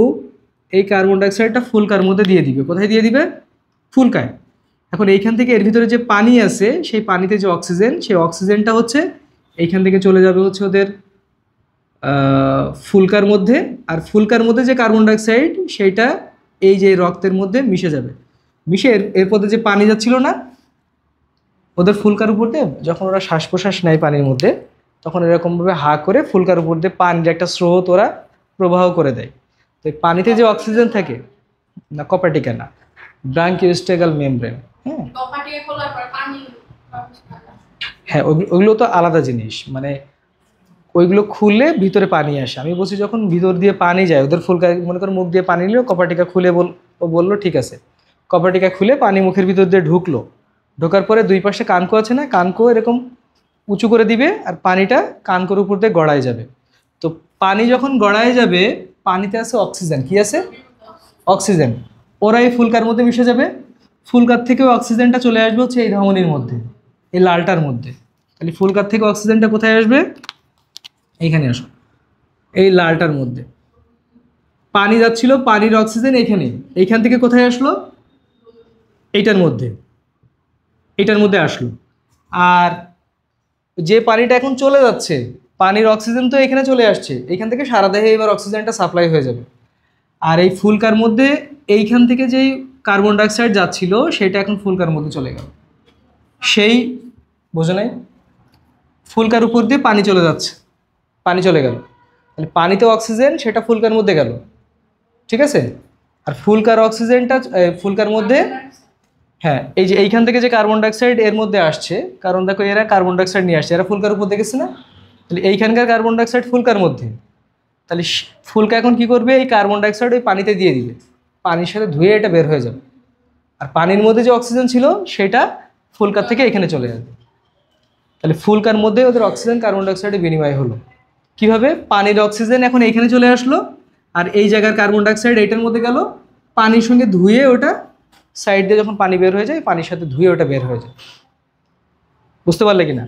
এই কার্বন ডাইঅক্সাইডটা ফুলকার মধ্যে দিয়ে দিবে। কোথায় দিয়ে দিবে? ফুলকায়। এখন এইখান থেকে এর ভিতরে যে পানি আছে, সেই পানিতে যে অক্সিজেন, সেই অক্সিজেনটা হচ্ছে এইখান থেকে চলে যাবে হচ্ছে ওদের ফুলকার মধ্যে। আর ফুলকার মধ্যে যে কার্বন ডাইঅক্সাইড, সেইটা এই যে রক্তের মধ্যে মিশে যাবে। মিশে এরপর যে পানি যাচ্ছিল না ওদের ফুলকার উপর দিয়ে, যখন ওরা শ্বাস প্রশ্বাস নেয় পানির মধ্যে, তখন এরকমভাবে হা করে ফুলকার উপর দিয়ে পানির একটা স্রোত ওরা প্রবাহ করে দেয়। তো এই পানিতে যে অক্সিজেন থাকে না, কপাটিকা না, ব্রাঙ্কিওস্টেগাল মেমব্রেন। হ্যাঁ হ্যাঁ, ওইগুলো তো আলাদা জিনিস, মানে ওইগুলো খুললে ভিতরে পানি আসে। আমি বলছি যখন ভিতর দিয়ে পানি যায়, ওদের ফুলকা মনে করো মুখ দিয়ে পানি নিল, কপাটিকা খুলে ও বললো ঠিক আছে, কপাটিকা খুলে পানি মুখের ভিতর দিয়ে ঢুকলো। ঢোকার পরে দুই পাশে কানকো আছে না, কানকো এরকম উঁচু করে দিবে, আর পানিটা কানকোর উপর দিয়ে গড়ায় যাবে। তো পানি যখন গড়ায় যাবে, পানিতে আছে অক্সিজেন। কি আছে? অক্সিজেন। ওরা এই ফুলকার মধ্যে মিশে যাবে। ফুলকার থেকেও অক্সিজেনটা চলে আসবে হচ্ছে এই ধমনীর মধ্যে, এই লালটার মধ্যে। তাহলে ফুলকার থেকে অক্সিজেনটা কোথায় আসবে? এইখানে আসো, এই লালটার মধ্যে। পানি যাচ্ছিল, পানির অক্সিজেন এইখানে, এইখান থেকে কোথায় আসলো? এইটার মধ্যে, এইটার মধ্যে আসলো। আর যে পানিটা এখন চলে যাচ্ছে, পানির অক্সিজেন তো এখানে চলে আসছে, এইখান থেকে সারা দেহে এবার অক্সিজেনটা সাপ্লাই হয়ে যাবে। আর এই ফুলকার মধ্যে এইখান থেকে যেই কার্বন ডাইঅক্সাইড যাচ্ছিল, সেটা এখন ফুলকার মধ্যে চলে গেল। সেই, বোঝো নাই? ফুলকার উপর দিয়ে পানি চলে যাচ্ছে, পানি চলে গেল, তাহলে পানিতে অক্সিজেন, সেটা ফুলকার মধ্যে গেল। ঠিক আছে? আর ফুলকার অক্সিজেনটা ফুলকার মধ্যে, হ্যাঁ, এই যে এইখান থেকে যে কার্বন ডাইঅক্সাইড এর মধ্যে আসছে, কারণ দেখো এরা কার্বন ডাইঅক্সাইড নিয়ে আসছে, এরা ফুলকার উপর দেখেছে না, তাহলে এইখানকার কার্বন ডাইঅক্সাইড ফুলকার মধ্যে। তাহলে ফুলকা এখন কি করবে? এই কার্বন ডাইঅক্সাইড ওই পানিতে দিয়ে দিবে, পানির সাথে ধুয়ে এটা বের হয়ে যাবে। আর পানির মধ্যে যে অক্সিজেন ছিল, সেটা ফুলকার থেকে এখানে চলে যাবে। তাহলে ফুলকার মধ্যে ওদের অক্সিজেন কার্বন ডাইঅক্সাইডে বিনিময় হলো। কিভাবে? পানির অক্সিজেন এখন এইখানে চলে আসলো, আর এই জায়গার কার্বন ডাইঅক্সাইড এইটার মধ্যে গেল, পানির সঙ্গে ধুয়ে ওটা সাইড দিয়ে যখন পানি বের হয়ে যায়, পানির সাথে ধুয়ে ওটা বের হয়ে যায়। বুঝতে পারলে কি না?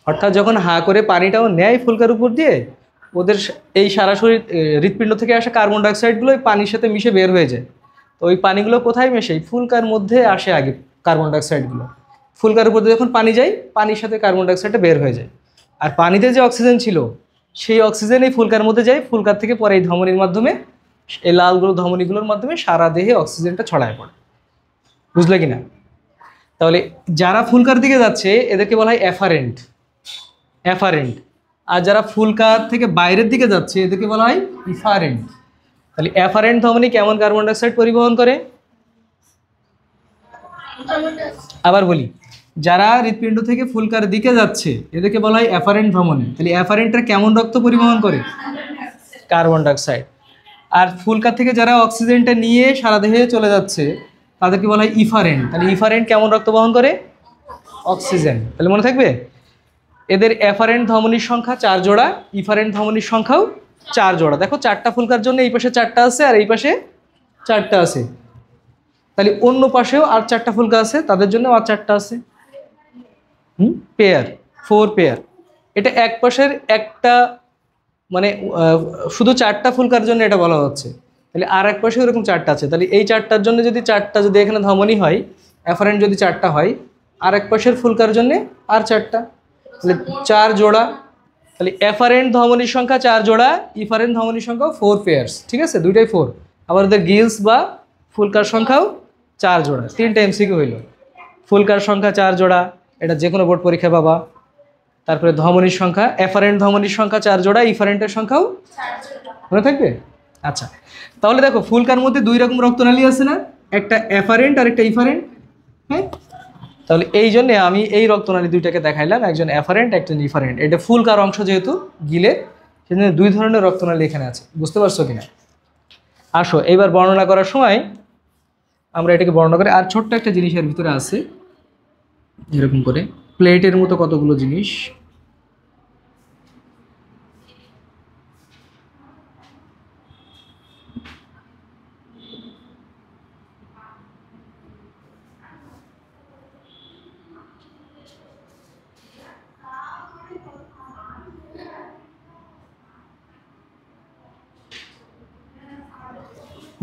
অর্থাৎ যখন হা করে পানিটাও নেয় ফুলকার উপর দিয়ে, ওদের এই সরাসরি হৃৎপিণ্ড থেকে আসা কার্বন ডাইঅক্সাইডগুলো ওই পানির সাথে মিশে বের হয়ে যায়। তো ওই পানিগুলো কোথায় মেশে? ফুলকার মধ্যে আসে আগে কার্বন ডাইঅক্সাইডগুলো। ফুলকার উপর দিয়ে যখন পানি যায়, পানির সাথে কার্বন ডাইঅক্সাইডটা বের হয়ে যায়। আর পানিতে যে অক্সিজেন ছিল সেই অক্সিজেন এই ফুলকার মধ্যে যায়, ফুলকার থেকে পরে এই ধমনির মাধ্যমে, এই লালগুলো ধমনিগুলোর মাধ্যমে সারা দেহে অক্সিজেনটা ছড়ায় পড়ে। বুঝলে কিনা? তাহলে যারা ফুলকার দিকে যাচ্ছে এদেরকে বলা হয় অ্যাফারেন্ট, অ্যাফারেন্ট। আর যারা ফুলকার থেকে বাইরের দিকে যাচ্ছে এদেরকে বলা হয় ইফারেন্ট। তাহলে অ্যাফারেন্ট ধমনী কেমন কার্বন ডাইঅক্সাইড পরিবহন করে? আবার বলি, যারা হৃৎপিণ্ড থেকে ফুলকার দিকে যাচ্ছে এদেরকে বলা হয় অ্যাফারেন্ট ধমনী। তাহলে অ্যাফারেন্টরা কেমন রক্ত পরিবহন করে? Carbon dioxide. আর ফুলকার থেকে যারা অক্সিজেনটা নিয়ে সারা দেহে চলে যাচ্ছে তাদেরকে বলা হয় ইফারেন্ট। তাহলে ইফারেন্ট কেমন রক্ত বহন করে? অক্সিজেন। তাহলে মনে থাকবে, এদের অ্যাফারেন্ট ধমনীর সংখ্যা 4 জোড়া, ইফারেন্ট ধমনীর সংখ্যাও 4 জোড়া। দেখো 4টা ফুলকার জন্য এই পাশে 4টা আছে আর এই পাশে 4টা আছে। তাহলে অন্য পাশেও আর 4টা ফুলকা আছে, তাদের জন্য আর 4টা আছে। Pair, 4 pair. এটা এক পাশের একটা, মানে শুধু 4টা ফুলকার জন্য এটা বলা হচ্ছে। তাহলে আর এক পাশে এরকম 4টা আছে। তাহলে এই 4টার জন্য যদি 4টা, যদি এখানে ধমনী হয়, অ্যাফারেন্ট যদি 4টা হয়, আর এক পাশের ফুলকার জন্য আর 4টা, তাহলে 4 জোড়া। তাহলে অ্যাফারেন্ট ধমনীর সংখ্যা 4 জোড়া, ইফারেন্ট ধমনীর সংখ্যাও 4 পেয়ার্স। ঠিক আছে, দুইটাই 4। আবার ওদের গিলস বা ফুলকার সংখ্যাও 4 জোড়া। 3টা এমসিকিউ হইল। ফুলকার সংখ্যা 4 জোড়া, এটা যে কোনো বোর্ড পরীক্ষা পাবা। তারপরে ধমনীর সংখ্যা, অ্যাফারেন্ট ধমনীর সংখ্যা 4 জোড়া, ইফারেন্টের সংখ্যাও মনে থাকবে। আচ্ছা, তাহলে দেখো ফুলকার মধ্যে 2 রকম রক্তনালী আছে না, একটা অ্যাফারেন্ট আর একটা ইফারেন্ট। হ্যাঁ, তাহলে এই জন্য আমি এই রক্তনালী দুইটাকে দেখাইলাম, একজন অ্যাফারেন্ট একজন ইফারেন্ট। এটা ফুলকার অংশ যেহেতু গিলে, সেজন্য 2 ধরনের রক্তনালী এখানে আছে। বুঝতে পারছো কিনা? আসো এইবার বর্ণনা করার সময় আমরা এটাকে বর্ণনা করি। আর ছোট্ট একটা জিনিসের ভিতরে আছে এরকম করে প্লেটের মতো কতগুলো জিনিস।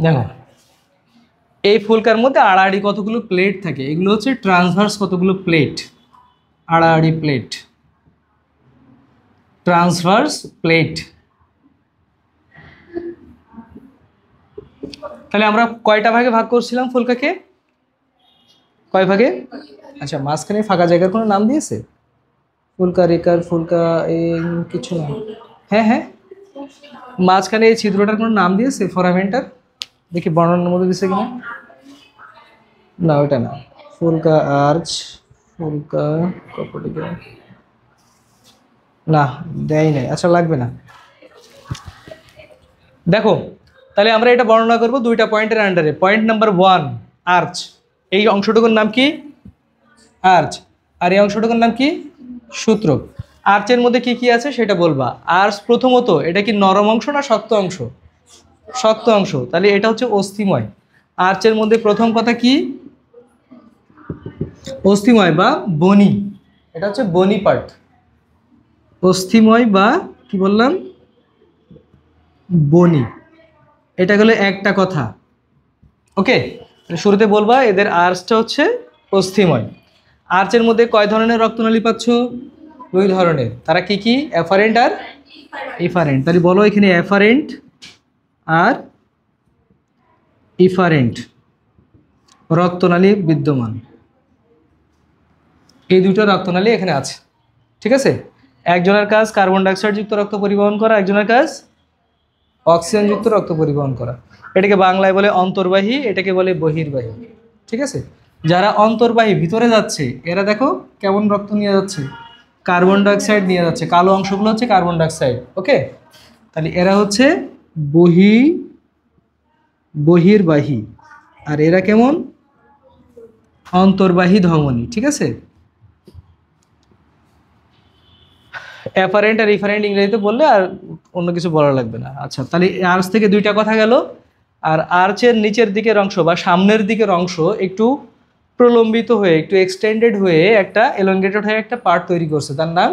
দেখো এই ফুলকার মধ্যে আড়াআড়ি কতগুলো প্লেট থাকে, এগুলো হচ্ছে ট্রান্সভার্স কতগুলো প্লেট, আড়াআড়ি প্লেট, ট্রান্সভার্স প্লেট। তাহলে আমরা কয়টা ভাগে ভাগ করছিলাম ফুলকাকে? কয় ভাগে? আচ্ছা, মাঝখানে ফাঁকা জায়গার কোনো নাম দিয়েছে? ফুলকা, রেকার, ফুলকা, কিছু না। হ্যাঁ হ্যাঁ, মাঝখানে এই ছিদ্রটার কোনো নাম দিয়েছে? ফোরামেন্টার দেখি বর্ণনার মধ্যে দিয়েছে কিনা। না, ওটা না। ফুলকা আর্চ, ফুলকা কপটিকা, না দেয় নাই। আচ্ছা, লাগবে না। দেখো তাহলে আমরা এটা বর্ণনা করব 2টা পয়েন্টের আন্ডারে। Point number 1, arch. এই অংশটুকুর নাম কি? আর্চ। আর এই অংশটুকুর নাম কি? সূত্রক। আর্চের মধ্যে কি কি আছে সেটা বলবা। আর্চ প্রথমত এটা কি নরম অংশ না শক্ত অংশ? শক্ত অংশ। তাহলে এটা হচ্ছে অস্থিময়। আর্চের মধ্যে প্রথম কথা কি? অস্থিময় বা বনি। এটা হচ্ছে বনি পার্ট। অস্থিময় বা কি বললাম? বনি। এটা গেল একটা কথা। ওকে, শুরুতে বলবা এদের আর্চটা হচ্ছে অস্থিময়। আর্চের মধ্যে কয় ধরনের রক্তনালী পাচ্ছ? 2 ধরনের। তারা কি কি? অ্যাফারেন্ট আর ইফারেন্ট। তাহলে বলো এখানে অ্যাফারেন্ট আর ইফারেন্ট রক্তনালী বিদ্যমান। এই 2টো রক্তনালী এখানে আছে। ঠিক আছে, একজনের কাজ কার্বন ডাইঅক্সাইড যুক্ত রক্ত পরিবহন করা, একজনের কাজ অক্সিজেন যুক্ত রক্ত পরিবহন করা। এটাকে বাংলায় বলে অন্তর্বাহী, এটাকে বলে বহির্বাহী। ঠিক আছে, যারা অন্তর্বাহী ভিতরে যাচ্ছে এরা দেখো কেমন রক্ত নিয়ে যাচ্ছে? কার্বন ডাইঅক্সাইড নিয়ে যাচ্ছে। কালো অংশগুলো হচ্ছে কার্বন ডাইঅক্সাইড। ওকে, তাহলে এরা হচ্ছে বহির্বাহী, আর এরা কেমন? অন্তর্বাহী ধমনী। ঠিক আছে, অ্যাফারেন্ট আর রিফারেন্ট ইংরেজিতে বললে আর অন্য কিছু বলা লাগবে না। আচ্ছা, তাহলে আর্চ থেকে 2টা কথা গেল। আর আর্চের নিচের দিকের অংশ বা সামনের দিকের অংশ একটু প্রলম্বিত হয়ে, একটু এক্সটেন্ডেড হয়ে, একটা এলঙ্গেটেড হয়ে একটা পার্ট তৈরি করছে, তার নাম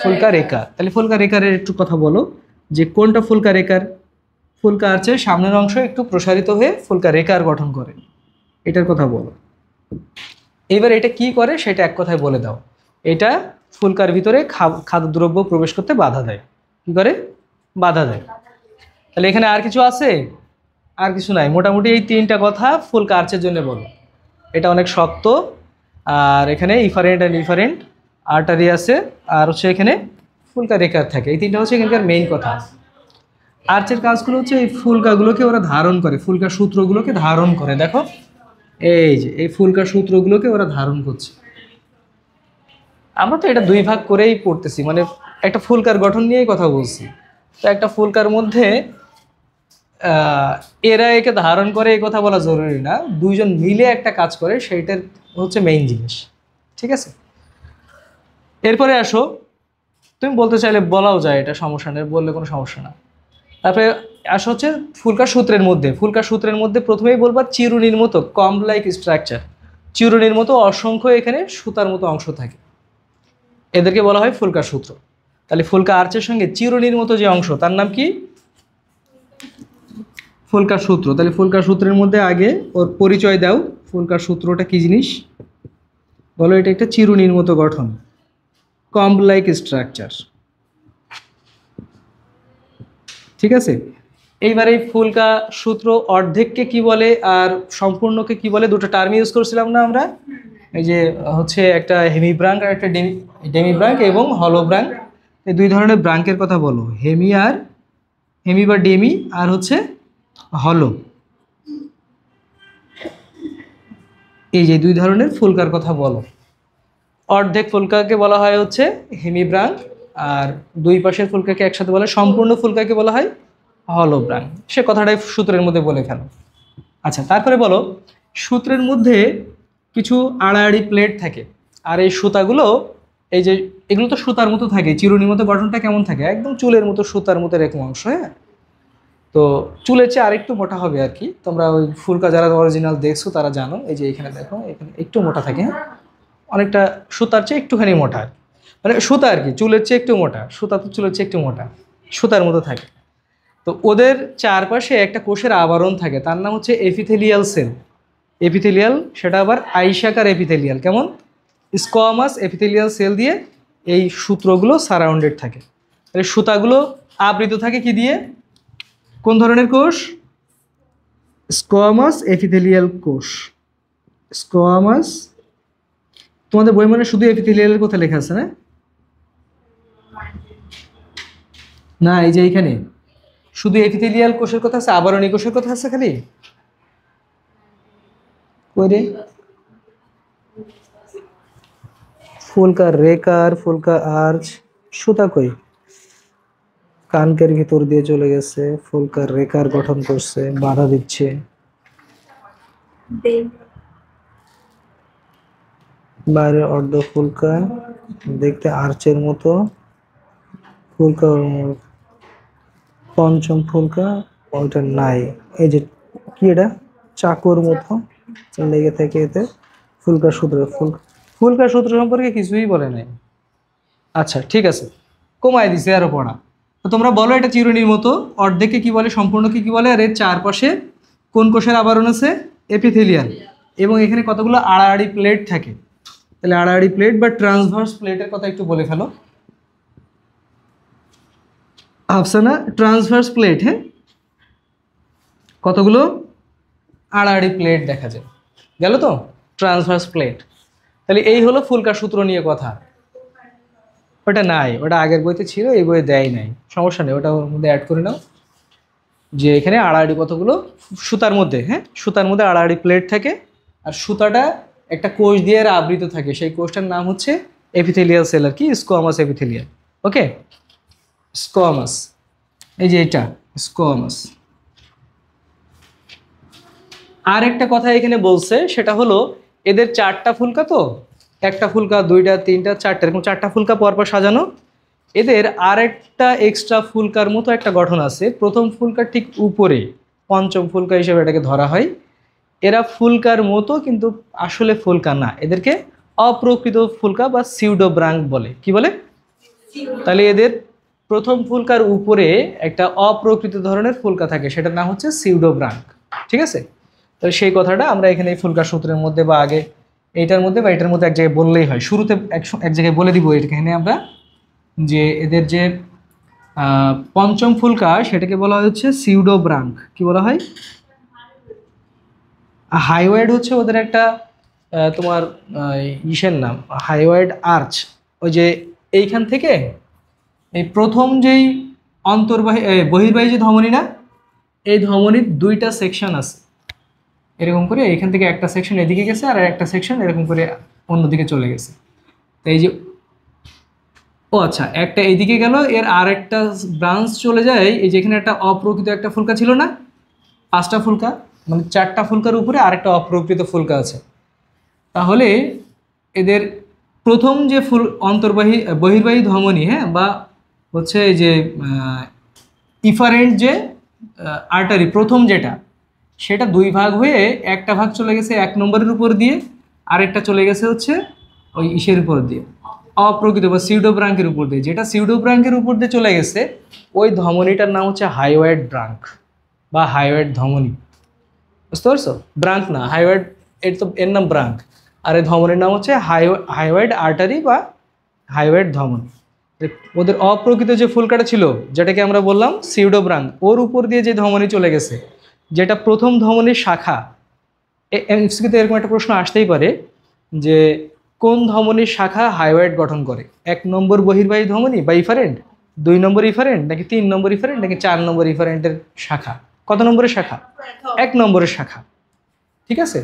ফুলকা রেখা। তাহলে ফুলকা রেখার একটু কথা বলো। যে কোনটা ফুলকা রেকার। ফুলকা আর্চের সামনের অংশ একটু প্রসারিত হয়ে ফুলকা রেকার গঠন করে, এটার কথা বলো। এবার এটা কি করে সেটা এক কথায় বলে দাও। এটা ফুলকার ভিতরে খাদ্যদ্রব্য প্রবেশ করতে বাধা দেয়। কি করে? বাধা দেয়। তাহলে এখানে আর কিছু আছে? আর কিছু নাই, মোটামুটি এই তিনটা কথা ফুলকা আর্চের জন্য বলো। এটা অনেক শক্ত, আর এখানে ইফারেন্ট অ্যান্ড ইফারেন্ট আর্টারি আছে, আর হচ্ছে এখানে ফুলকা রেকার থাকে। এই তিনটা হচ্ছে এখানকার মেইন কথা। আর্চের কাজগুলো হচ্ছে এই ফুলকাগুলোকে ওরা ধারণ করে, ফুলকা সূত্রগুলোকে ধারণ করে। দেখো এই যে এই ফুলকা সূত্রগুলোকে ওরা ধারণ করছে। আমরা তো এটা দুই ভাগ করেই পড়তেছি, মানে একটা ফুলকার গঠন নিয়েই কথা বলছি। তো একটা ফুলকার মধ্যে এরা একে ধারণ করে এই কথা বলা জরুরি না, দুইজন মিলে একটা কাজ করে, সেইটার হচ্ছে মেইন জিনিস। ঠিক আছে, এরপরে আসো, তুমি বলতে চাইলে বলাও যায়, এটা সমস্যা নেই, বললে কোনো সমস্যা না। তারপরে আসা হচ্ছে ফুলকার সূত্রের মধ্যে। ফুলকার সূত্রের মধ্যে প্রথমেই বলবা চিরুনির মতো কম্ব লাইক স্ট্রাকচার। চিরুনির মতো অসংখ্য এখানে সুতার মতো অংশ থাকে, এদেরকে বলা হয় ফুলকার সূত্র। তাহলে ফুলকা আর্চের সঙ্গে চিরুনির মতো যে অংশ, তার নাম কি? ফুলকার সূত্র। তাহলে ফুলকার সূত্রের মধ্যে আগে ওর পরিচয় দাও, ফুলকার সূত্রটা কি জিনিস বলো। এটা একটা চিরুনির মতো গঠন, কম্ব লাইক স্ট্রাকচার। ঠিক আছে, এইবার এই ফুলকা সূত্র অর্ধেককে কি বলে আর সম্পূর্ণকে কি বলে, দুটো টার্ম ইউজ করছিলাম না আমরা? এই যে হচ্ছে একটা হেমি ব্রাঙ্ক আর একটা ডেমি ব্রাঙ্ক এবং হলো ব্রাঙ্ক। এই দুই ধরনের ব্রাঙ্কের কথা বলো, হেমি বা ডেমি, আর হচ্ছে হলো। এই যে দুই ধরনের ফুলকার কথা বলো। অর্ধেক ফুলকাকে বলা হয় হচ্ছে হেমি ব্রাঙ্ক, আর দুই পাশের ফুলকাকে একসাথে বলা হয় সম্পূর্ণ ফুলকাকে বলা হয় হলো ব্রাঙ্ক। সে কথাটাই সূত্রের মধ্যে বলে ফেলো। আচ্ছা, তারপরে বলো, সূত্রের মধ্যে কিছু আড়াআড়ি প্লেট থাকে, আর এই সুতাগুলো, এই যে এগুলো তো সুতার মতো থাকে, চিরুনির মতো গঠনটা কেমন থাকে, একদম চুলের মতো সুতার মতো এরকম অংশ। হ্যাঁ, তো চুলের চেয়ে আরেকটু মোটা হবে আর কি। তোমরা ওই ফুলকা যারা অরিজিনাল দেখছো তারা জানো, এই যে এখানে দেখো, এখানে একটু মোটা থাকে। হ্যাঁ, অনেকটা সুতার চেয়ে একটুখানি মোটা, মানে সুতা আর কি, চুলের চেয়ে একটু মোটা, সুতা তো চুলের চেয়ে একটু মোটা, সুতার মতো থাকে। তো ওদের চারপাশে একটা কোষের আবরণ থাকে, তার নাম হচ্ছে এপিথেলিয়াল সেল। এপিথেলিয়াল, সেটা আবার আইসাকার এপিথেলিয়াল, কেমন? স্কোয়ামাস এপিথেলিয়াল সেল দিয়ে এই সূত্রগুলো সারাউন্ডেড থাকে। তাহলে সুতাগুলো আবৃত থাকে কি দিয়ে? কোন ধরনের কোষ? স্কোয়ামাস এপিথেলিয়াল কোষ। স্কোয়ামাস, তোমাদের বই মানে শুধু এপিথেলিয়ালের কথা লেখা আছে না? না, এই যে এইখানে শুধু এপিথেলিয়াল কোষের কথা আছে, আবরণী কোষের কথা আছে খালি। কই রে? ফুলকা রেকার, ফুলকা আর্চ, সুতা কই? কানকের ভিতর দিয়ে চলে গেছে, ফুলকা রেকার গঠন করছে, বাধা দিচ্ছে। বাইরের অর্ধ ফুলকা, দেখতে আর্চের মতো। ফুলকা পঞ্চম ফুলকা ওইটা নাই। এই যে কি, এটা চাকুর মতো লেগে থাকে এতে। ফুলকা সূত্র, ফুলকা সূত্র সম্পর্কে কিছুই বলে নাই। আচ্ছা ঠিক আছে, কমায় দিছে আরো পড়া। তো তোমরা বলো, এটা চিরুনির মতো, অর্ধেককে কি বলে, সম্পূর্ণকে কি বলে, আর এর চারপাশে কোন কোষের আবরণ আছে? এপিথেলিয়াল। এবং এখানে কতগুলো আড়াআড়ি প্লেট থাকে। তাহলে আড়াআড়ি প্লেট বা ট্রান্সভার্স প্লেটের কথা একটু বলে ফেলো। আফসানা, ট্রান্সভার্স প্লেট, হ্যাঁ, কতগুলো আড়াআড়ি প্লেট দেখা যায়, গেল তো ট্রান্সভার্স প্লেট। তাহলে এই হলো ফুলকা সূত্র নিয়ে কথা। ওটা নাই, ওটা আগের বইতে ছিল, এই বইয়ে দেয় নাই, সমস্যা নেই, ওটা ওর মধ্যে অ্যাড করে নাও। যে এখানে আড়াআড়ি কতগুলো সুতার মধ্যে, হ্যাঁ, সুতার মধ্যে আড়াআড়ি প্লেট থাকে, আর সুতাটা একটা কোষ দিয়ে আবৃত থাকে, সেই কোষটার নাম হচ্ছে এপিথেলিয়াল সেল আর কি, স্কোয়ামাস এপিথেলিয়াল। ওকে, স্কোয়ামাস, এই যে এটা স্কোয়ামাস। আর একটা কথা এখানে বলছে, সেটা হলো এদের চারটা ফুলকা, তো একটা ফুলকা, দুইটা, তিনটা, চারটা, এরকম চারটা ফুলকা পরপর সাজানো। এদের আরেকটা এক্সট্রা ফুলকার মতো একটা গঠন আছে, প্রথম ফুলকার ঠিক উপরে, পঞ্চম ফুলকা হিসেবে এটাকে ধরা হয়। এরা ফুলকার মতো কিন্তু আসলে ফুলকা না, এদেরকে অপ্রকৃত ফুলকা বা সিউডো ব্রাঙ্ক বলে। কি বলে? তাহলে এদের প্রথম ফুলকার উপরে একটা অপ্রকৃত ধরনের ফুলকা থাকে, সেটার নাম হচ্ছে সিউডোব্রাঙ্ক। ঠিক আছে, তো সেই কথাটা আমরা এখানে এই ফুলকা সূত্রের মধ্যে বা আগে এইটার মধ্যে বা এটার মধ্যে এক জায়গায় বললেই হয়। শুরুতে এক জায়গায় বলে দিব এখানে আমরা, যে এদের যে পঞ্চম ফুলকা সেটাকে বলা হচ্ছে সিউডোব্রাঙ্ক। কি বলা হয়? হাইওয়েড হচ্ছে ওদের একটা তোমার ইসের নাম, হাইওয়েড আর্চ। ওই যে এইখান থেকে এই প্রথম যেই অন্তর্বাহী বহির্বাহী যে ধমনী না, এই ধমনীর দুইটা সেকশন আছে এরকম করে, এখান থেকে একটা সেকশন এদিকে গেছে আর একটা সেকশন এরকম করে অন্যদিকে চলে গেছে। তো এই যে ও আচ্ছা, একটা এইদিকে গেল, এর আর একটা ব্রাঞ্চ চলে যায় এই যেখানে একটা অপ্রকৃত একটা ফুলকা ছিল না, 5টা ফুলকা, মানে 4টা ফুলকার উপরে আরেকটা অপ্রকৃত ফুলকা আছে। তাহলে এদের প্রথম যে অন্তর্বাহী বহির্বাহী ধমনী, হ্যাঁ, বা হচ্ছে এই যে ইফারেন্ট যে আর্টারি প্রথম যেটা, সেটা দুই ভাগ হয়ে একটা ভাগ চলে গেছে 1 নম্বরের উপর দিয়ে, আরেকটা চলে গেছে হচ্ছে ওই ইসের উপর দিয়ে, অপ্রকৃত বা সিউডোব্রাঙ্কের উপর দিয়ে। যেটা সিউডোব্রাঙ্কের উপর দিয়ে চলে গেছে ওই ধমনীটার নাম হচ্ছে হাইওয়েড ব্রাঙ্ক বা হাইওয়েড ধমনী। বুঝতে পারছো? ব্রাঙ্ক না, হাইওয়েড, এর নাম ব্রাঙ্ক, আর এই ধমনীর নাম হচ্ছে হাইওয়েড আর্টারি বা হাইওয়েড ধমনী। ওদের অপ্রকৃত যে ফুলকাটা ছিল যেটাকে আমরা বললাম সিউডোব্রাঙ্ক, ওর উপর দিয়ে যে ধমনী চলে গেছে, যেটা প্রথম ধমনীর শাখা। এমসিকিউতে এরকম একটা প্রশ্ন আসতেই পারে যে কোন ধমনীর শাখা হাইওয়েড গঠন করে, 1 নম্বর বহির্বাহী ধমনী বা ইফারেন্ট, 2 নম্বর ইফারেন্ট, নাকি 3 নম্বর ইফারেন্ট, নাকি 4 নম্বর ইফারেন্টের শাখা? কত নম্বরের শাখা? 1 নম্বরের শাখা। ঠিক আছে,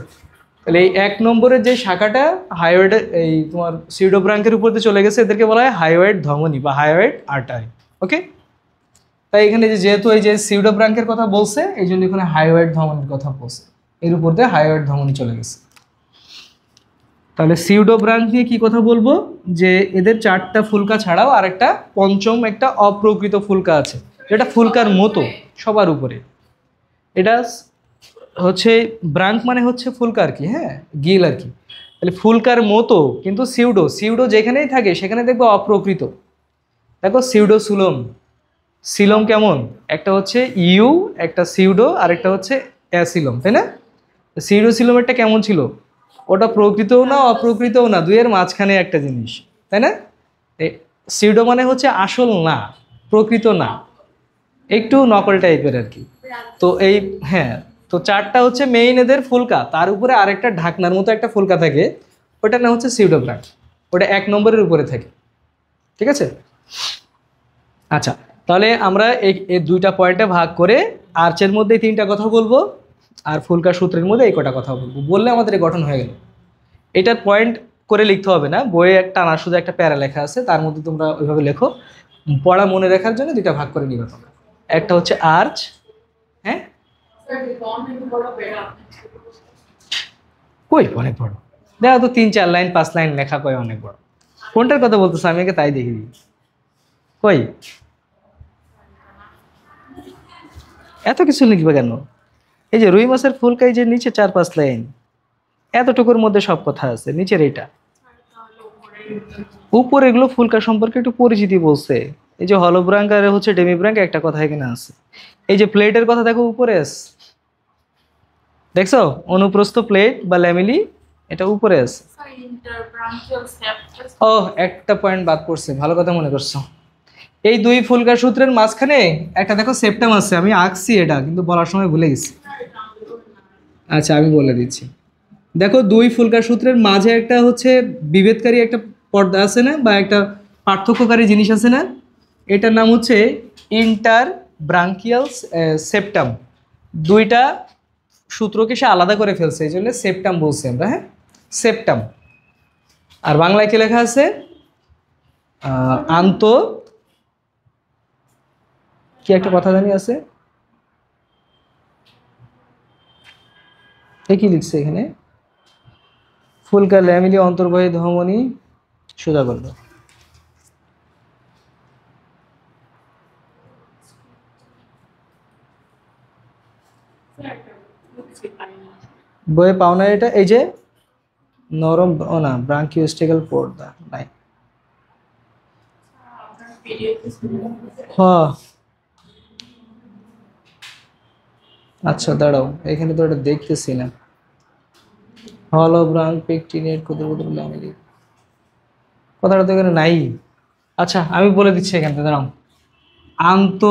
তাহলে এই 1 নম্বরের যে শাখাটা হাইওয়েড এই তোমার সিউডোব্রাঙ্কের উপর দিয়ে চলে গেছে, এদেরকে বলা হয় হাইওয়েড ধমনী বা হাইওয়েড আর্টারি। ওকে, তাই এখানে যেহেতু এই যে সিউডোব্রাঙ্কের কথা বলছে, এই জন্য এখানে হাইওয়েড ধমনীর কথা বলছে, এর উপর দিয়ে হাইওয়েড ধমনী চলে গেছে। তাহলে সিউডোব্রাঙ্ক নিয়ে কি কথা বলবো, যে এদের 4টা ফুলকা ছাড়াও আরেকটা পঞ্চম একটা অপ্রকৃত ফুলকা আছে, যেটা ফুলকার মতো সবার উপরে। এটা হচ্ছে ব্রাঙ্ক মানে হচ্ছে ফুলকা আর কি, হ্যাঁ, গিল আর কি। তাহলে ফুলকার মতো কিন্তু সিউডো যেখানেই থাকে সেখানে দেখবো অপ্রকৃত। দেখো সিউডোসুলোম, সিলোম কেমন, একটা হচ্ছে ইউ, একটা সিউডো, আর একটা হচ্ছে অ্যাসিলোম, তাই না? সিউডোসিলোমেরটা কেমন ছিল? ওটা প্রকৃতও না অপ্রকৃতও না, দুইয়ের মাঝখানে একটা জিনিস, তাই না? সিউডো মানে হচ্ছে আসল না, প্রকৃত না, একটু নকল টাইপের আর কি। তো এই, হ্যাঁ, তো 4টা হচ্ছে মেইন এদের ফুলকা, তার উপরে আরেকটা ঢাকনার মতো একটা ফুলকা থাকে, ওটার নাম হচ্ছে সিউডোব্রাঙ্ক, ওটা 1 নম্বরের উপরে থাকে। ঠিক আছে, আচ্ছা, তাহলে আমরা এই 2টা পয়েন্টে ভাগ করে আর্চের মধ্যে 3টা কথা বলবো, আর ফুলকা সূত্রের মধ্যে এই কটা কথা বলবো, বললে আমাদের গঠন হয়ে গেল। এটার পয়েন্ট করে লিখতে হবে না, বইয়ে একটা না শুধু একটা প্যারা লেখা আছে, তার মধ্যে তোমরা ওইভাবে লেখো, পড়া মনে রাখার জন্য 2টা ভাগ করে নিবে তোমরা। একটা হচ্ছে আর্চ, হ্যাঁ, কই অনেক বড়, দেখো তো 3-4 লাইন 5 লাইন লেখা কই অনেক বড়? কোনটার কথা বলতেছে আমি আগে তাই দেখি দিই। কই এত কিছু লিখবে কেন? এই যে রুই মাছের ফুলকা, এই যে নিচে 4-5 লাইন, এতটুকুর মধ্যে সব কথা আছে, নিচের এইটা। উপরে এগুলো ফুলকা সম্পর্কে একটু পরিচিতি বলছে, এই যে হলোব্রাঙ্ক আর হচ্ছে ডেমিব্রাঙ্ক, একটা কথা এখানে আছে। এই যে প্লেটের কথা দেখো উপরে আছে, দেখছো? অনুপ্রস্থ প্লেট বা ল্যামিলি, এটা উপরে আছে। ও, একটা পয়েন্ট বাদ পড়ছে, ভালো কথা মনে করছো। এই 2 ফুলকা সূত্রের মাঝখানে একটা দেখো সেপ্টাম আছে, আমি আঁকছি এটা কিন্তু বলার সময় ভুলে গেছি। আচ্ছা, আমি বলে দিচ্ছি। দেখো 2 ফুলকা সূত্রের মাঝে একটা হচ্ছে বিভেদকারী একটা পর্দা আছে না, বা একটা পার্থক্যকারী জিনিস আছে না, এটার নাম হচ্ছে ইন্টার ব্রাঙ্কিয়াল সেপ্টাম। 2টা সূত্রকে সে আলাদা করে ফেলছে, এই জন্য সেপ্টাম বলছি আমরা, হ্যাঁ, সেপ্টাম। আর বাংলায় কি লেখা আছে? আন্ত, কি একটা কথা জানি আছে, কি লিখছে এখানে? ফুলকা ল্যামিলি অন্তর্বাহী ধমনী সোজা করবে। বইয়ে পাও না এটা? এই যে নরম, ও না, ব্রাঙ্কিওস্টিক্যাল পর্দা নাই। হ্যাঁ আচ্ছা দাঁড়াও, এখানে তো এটা দেখতেছি না। হলো ব্রাঙ্ক পেকটিনেট ক্ষুদ্র ক্ষুদ্র ল্যামেলি, কথাটা তো এখানে নাই। আচ্ছা আমি বলে দিচ্ছি এখান থেকে, দাঁড়াও। আন্ত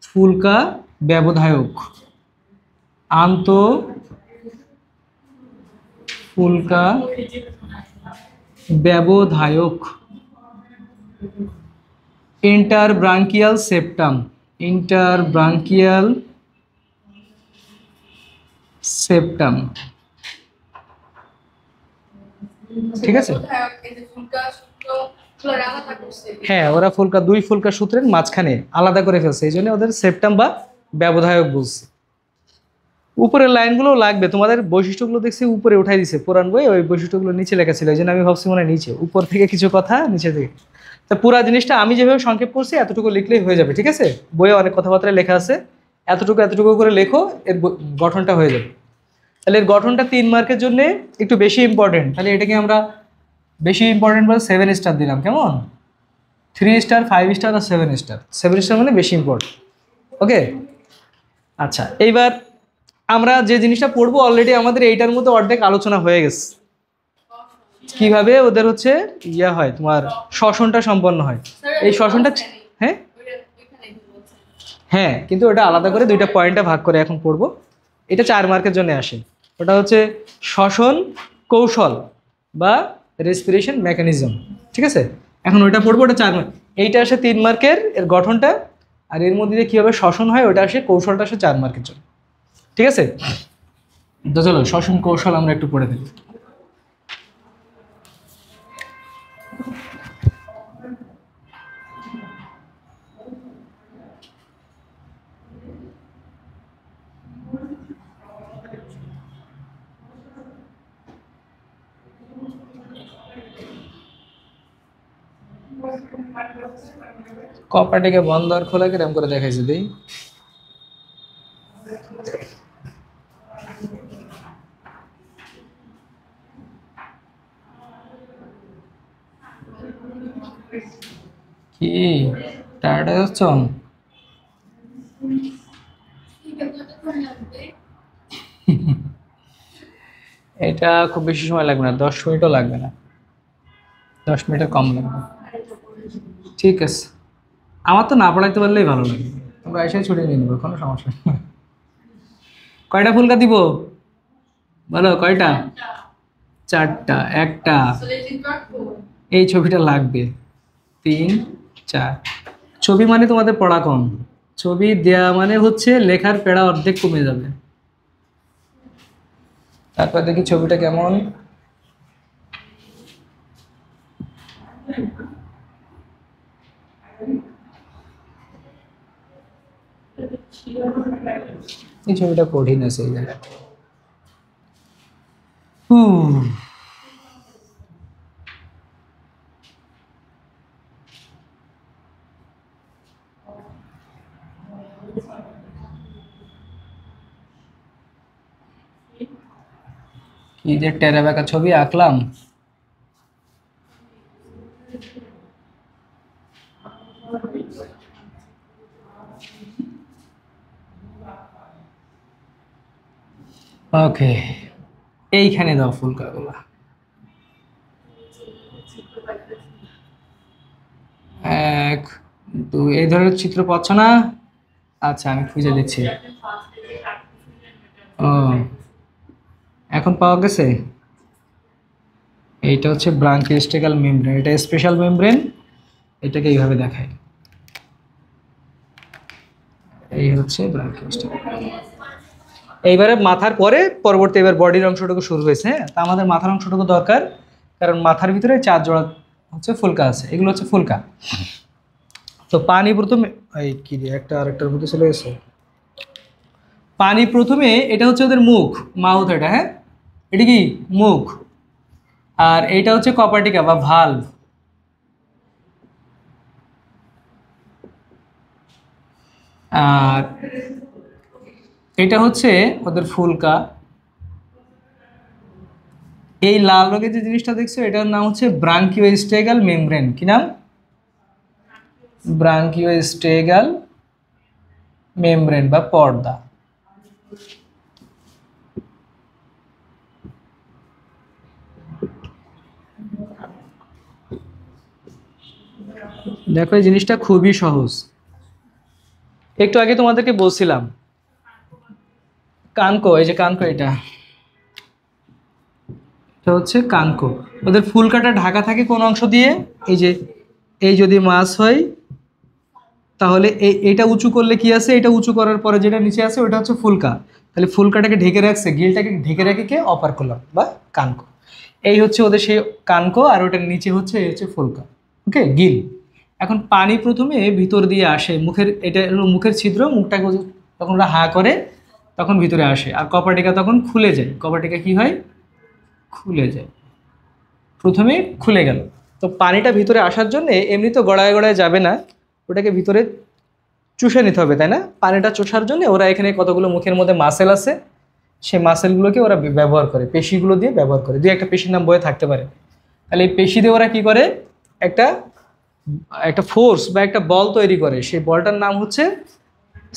ফুলকা ব্যবধায়ক, আন্ত ফুলকা ব্যবধায়ক, ইন্টারব্রাঙ্কিয়াল সেপ্টাম, ইন্টারব্রাঙ্কিয়াল সেপ্টাম, ঠিক আছে। হ্যাঁ ওরা ফুলকা, দুই ফুলকা সূত্রের মাঝখানে আলাদা করে ফেলছে, এই জন্য ওদের সেপ্টাম বা ব্যবধায়ক বলছে। উপরের লাইনগুলো লাগবে, তোমাদের বৈশিষ্ট্যগুলো দেখছি উপরে উঠাই দিছে পুরান বই, ওই বৈশিষ্ট্যগুলো নিচে লেখা ছিল, এই জন্য আমি ভাবছি মনে হয় নিচে, উপর থেকে কিছু কথা নিচে থেকে। তা পুরা জিনিসটা আমি যেভাবে সংক্ষেপ করছি এতটুকু লিখলেই হয়ে যাবে, ঠিক আছে। বইয়ে অনেক কথাবার্তা লেখা আছে, এতটুকু এতটুকু করে লেখো, এর গঠনটা হয়ে যাবে। তাহলে এর গঠনটা 3 মার্কের জন্য একটু বেশি ইম্পর্টেন্ট, তাহলে এটাকে আমরা বেশি ইম্পর্টেন্ট বলে 7 স্টার দিলাম, কেমন? 3 স্টার, 5 স্টার আর 7 স্টার। 7 স্টার মানে বেশি ইম্পর্টেন্ট। ওকে আচ্ছা, এইবার আমরা যে জিনিসটা পড়বো অলরেডি আমাদের এইটার মধ্যে অর্ধেক আলোচনা হয়ে গেছে, কিভাবে ওদের হচ্ছে ইয়া হয়, তোমার শ্বসনটা সম্পন্ন হয়। এই শ্বসনটা, হ্যাঁ হ্যাঁ, কিন্তু ওটা আলাদা করে দুইটা পয়েন্টে ভাগ করে এখন পড়বো। এটা 4 মার্কের জন্য আসে, ওটা হচ্ছে শ্বসন কৌশল বা রেসপিরেশন মেকানিজম, ঠিক আছে। এখন ওইটা পড়বো, ওটা 4 মার্ক। এইটা আসে 3 মার্কের এর গঠনটা, আর এর মধ্যে দিয়ে কীভাবে শ্বসন হয় ওটা আসে, কৌশলটা আসে 4 মার্কের জন্য, ঠিক আছে। তো চলো শ্বসন কৌশল আমরা একটু পড়ে দিই। কপাটিকে বন্ধ আর খোলা কিরম করে দেখাইছে দিই। কি টায়ার্ড হয়ে যাচ্ছ? এটা খুব বেশি সময় লাগবে না, 10 মিনিটও লাগবে না, 10 মিনিটের কম লাগবে, ঠিক আছে। আমার তো না পড়াইতে পারলেই ভালো লাগে, তোমরা এসে ছুটি নিয়ে নেবো, কোনো সমস্যা নেই। কয়টা ফুলকা দিব বলো, কয়টা? 4টা, একটা এই ছবিটা লাগবে, 3 4। ছবি মানে তোমাদের পড়া কম, ছবি দেয়া মানে হচ্ছে লেখার পেড়া অর্ধেক কমে যাবে। তারপর দেখি ছবিটা কেমন। এই ছবিটা কঠিন আছে এই জায়গায়। কি যে টেরা বেঁকা ছবি আঁকলাম। ওকে, এইখানে দাও ফুলকাগুলা, 1 2। এই ধরনের চিত্র পাচ্ছ না? আচ্ছা আমি খুঁজে দিচ্ছি। ও এখন পাওয়া গেছে। এইটা হচ্ছে ব্রাঙ্কিওস্টেকাল মেমব্রেন, এটা স্পেশাল মেমব্রেন, এটাকে এইভাবে দেখায়। এই হচ্ছে ব্রাঙ্কিওস্টেকাল। এইবারে মাথার পরে পরবর্তী এবার বডির অংশটুকু শুরু হয়েছে। হ্যাঁ, তা আমাদের মাথার অংশটুকু দরকার, কারণ মাথার ভিতরে 4 জোড়া হচ্ছে ফুলকা আছে, এগুলো হচ্ছে ফুলকা। তো পানি প্রথমে, এই কি রে একটা আরেকটার মধ্যে চলে গেছে। পানি প্রথমে, এটা হচ্ছে ওদের মুখ, মাউথ, এটা হ্যাঁ, এটা কি মুখ, আর এইটা হচ্ছে কপার্টিকা বা ভালভ। আর এটা হচ্ছে ওদের ফুলকা। এই লাল রঙের যে জিনিসটা দেখছো এটার নাম হচ্ছে ব্রাঙ্কিওস্টেগাল মেমব্রেন। কি নাম? ব্রাঙ্কিওস্টেগাল মেমব্রেন বা পর্দা। দেখো এই জিনিসটা খুবই সহজ। একটু আগে তোমাদেরকে বলছিলাম কানকো, এই যে কানকো, এটা হচ্ছে কানকো। ওদের ফুল কাটা ঢাকা থাকে কোন অংশ দিয়ে? এই যে এই যদি মাছ হয় তাহলে এইটা উঁচু করলে কি আছে, এটা উঁচু করার পরে যেটা নিচে আছে ওটা হচ্ছে ফুলকা। তাহলে ফুলকাটাকে ঢেকে রাখছে, গিলটাকে ঢেকে রাখে কে? অপার কলাম বা কানকো। এই হচ্ছে ওদের সেই কানকো, আর ওটার নিচে হচ্ছে এই হচ্ছে ফুলকা। ওকে, গিল। এখন পানি প্রথমে ভিতর দিয়ে আসে মুখের, এটা হলো মুখের ছিদ্র, মুখটাকে তখন ওরা হা করে তখন ভিতরে আসে, আর কপাটিকা তখন খুলে যায়। কপাটিকা কি হয়? খুলে যায়। প্রথমে খুলে গেল, তো পানিটা ভিতরে আসার জন্য এমনি তো গড়ায় গড়ায় যাবে না, ওটাকে ভিতরে চুষে নিতে হবে, তাই না? পানিটা চুষার জন্য ওরা এখানে কতগুলো মুখের মধ্যে মাসেল আছে, সেই মাসেলগুলোকে ওরা ব্যবহার করে, পেশিগুলো দিয়ে ব্যবহার করে। দুই একটা পেশির নাম বয়ে থাকতে পারে। তাহলে এই পেশি দিয়ে ওরা কী করে? একটা একটা ফোর্স বা একটা বল তৈরি করে। সেই বলটার নাম হচ্ছে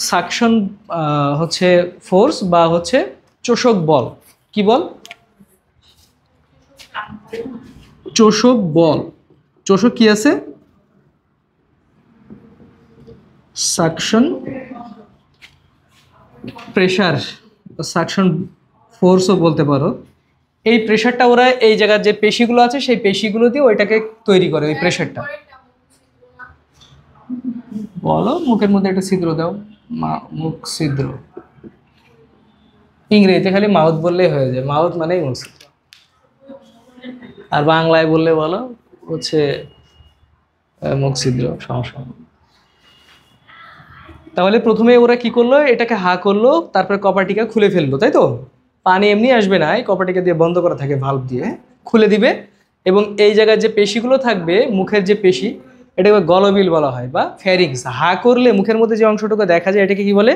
সাকশন, হচ্ছে ফোর্স বা হচ্ছে চোষক বল। কি বল? চোষক বল। চোষক কি আছে? সাকশন প্রেশার, সাকশন ফোর্সও বলতে পারো। এই প্রেশারটা ওরা এই জায়গার যে পেশিগুলো আছে সেই পেশিগুলো দিয়ে ওইটাকে তৈরি করে, ওই প্রেশারটা। বলো, মুখের মধ্যে একটা ছিদ্র দাও, মুখ ছিদ্র। ইংরেজিতে খালি মাউথ বললেই হয়ে যায়, মাউথ মানেই মুখ ছিদ্র। আর বাংলায় বললে বলো হচ্ছে মুখ ছিদ্র, সমস্যা। তাহলে প্রথমে ওরা কি করলো? এটাকে হা করলো, তারপরে কপাটিকা খুলে ফেললো, তাই তো? পানি এমনি আসবে না, এই কপাটিকা দিয়ে বন্ধ করা থাকে, ভাল্ব দিয়ে খুলে দিবে। এবং এই জায়গায় যে পেশিগুলো থাকবে, মুখের যে পেশি, এটাকে গলবিল বলা হয় বা ফ্যারিংস। হা করলে মুখের মধ্যে যে অংশটুকু দেখা যায় এটাকে কি বলে?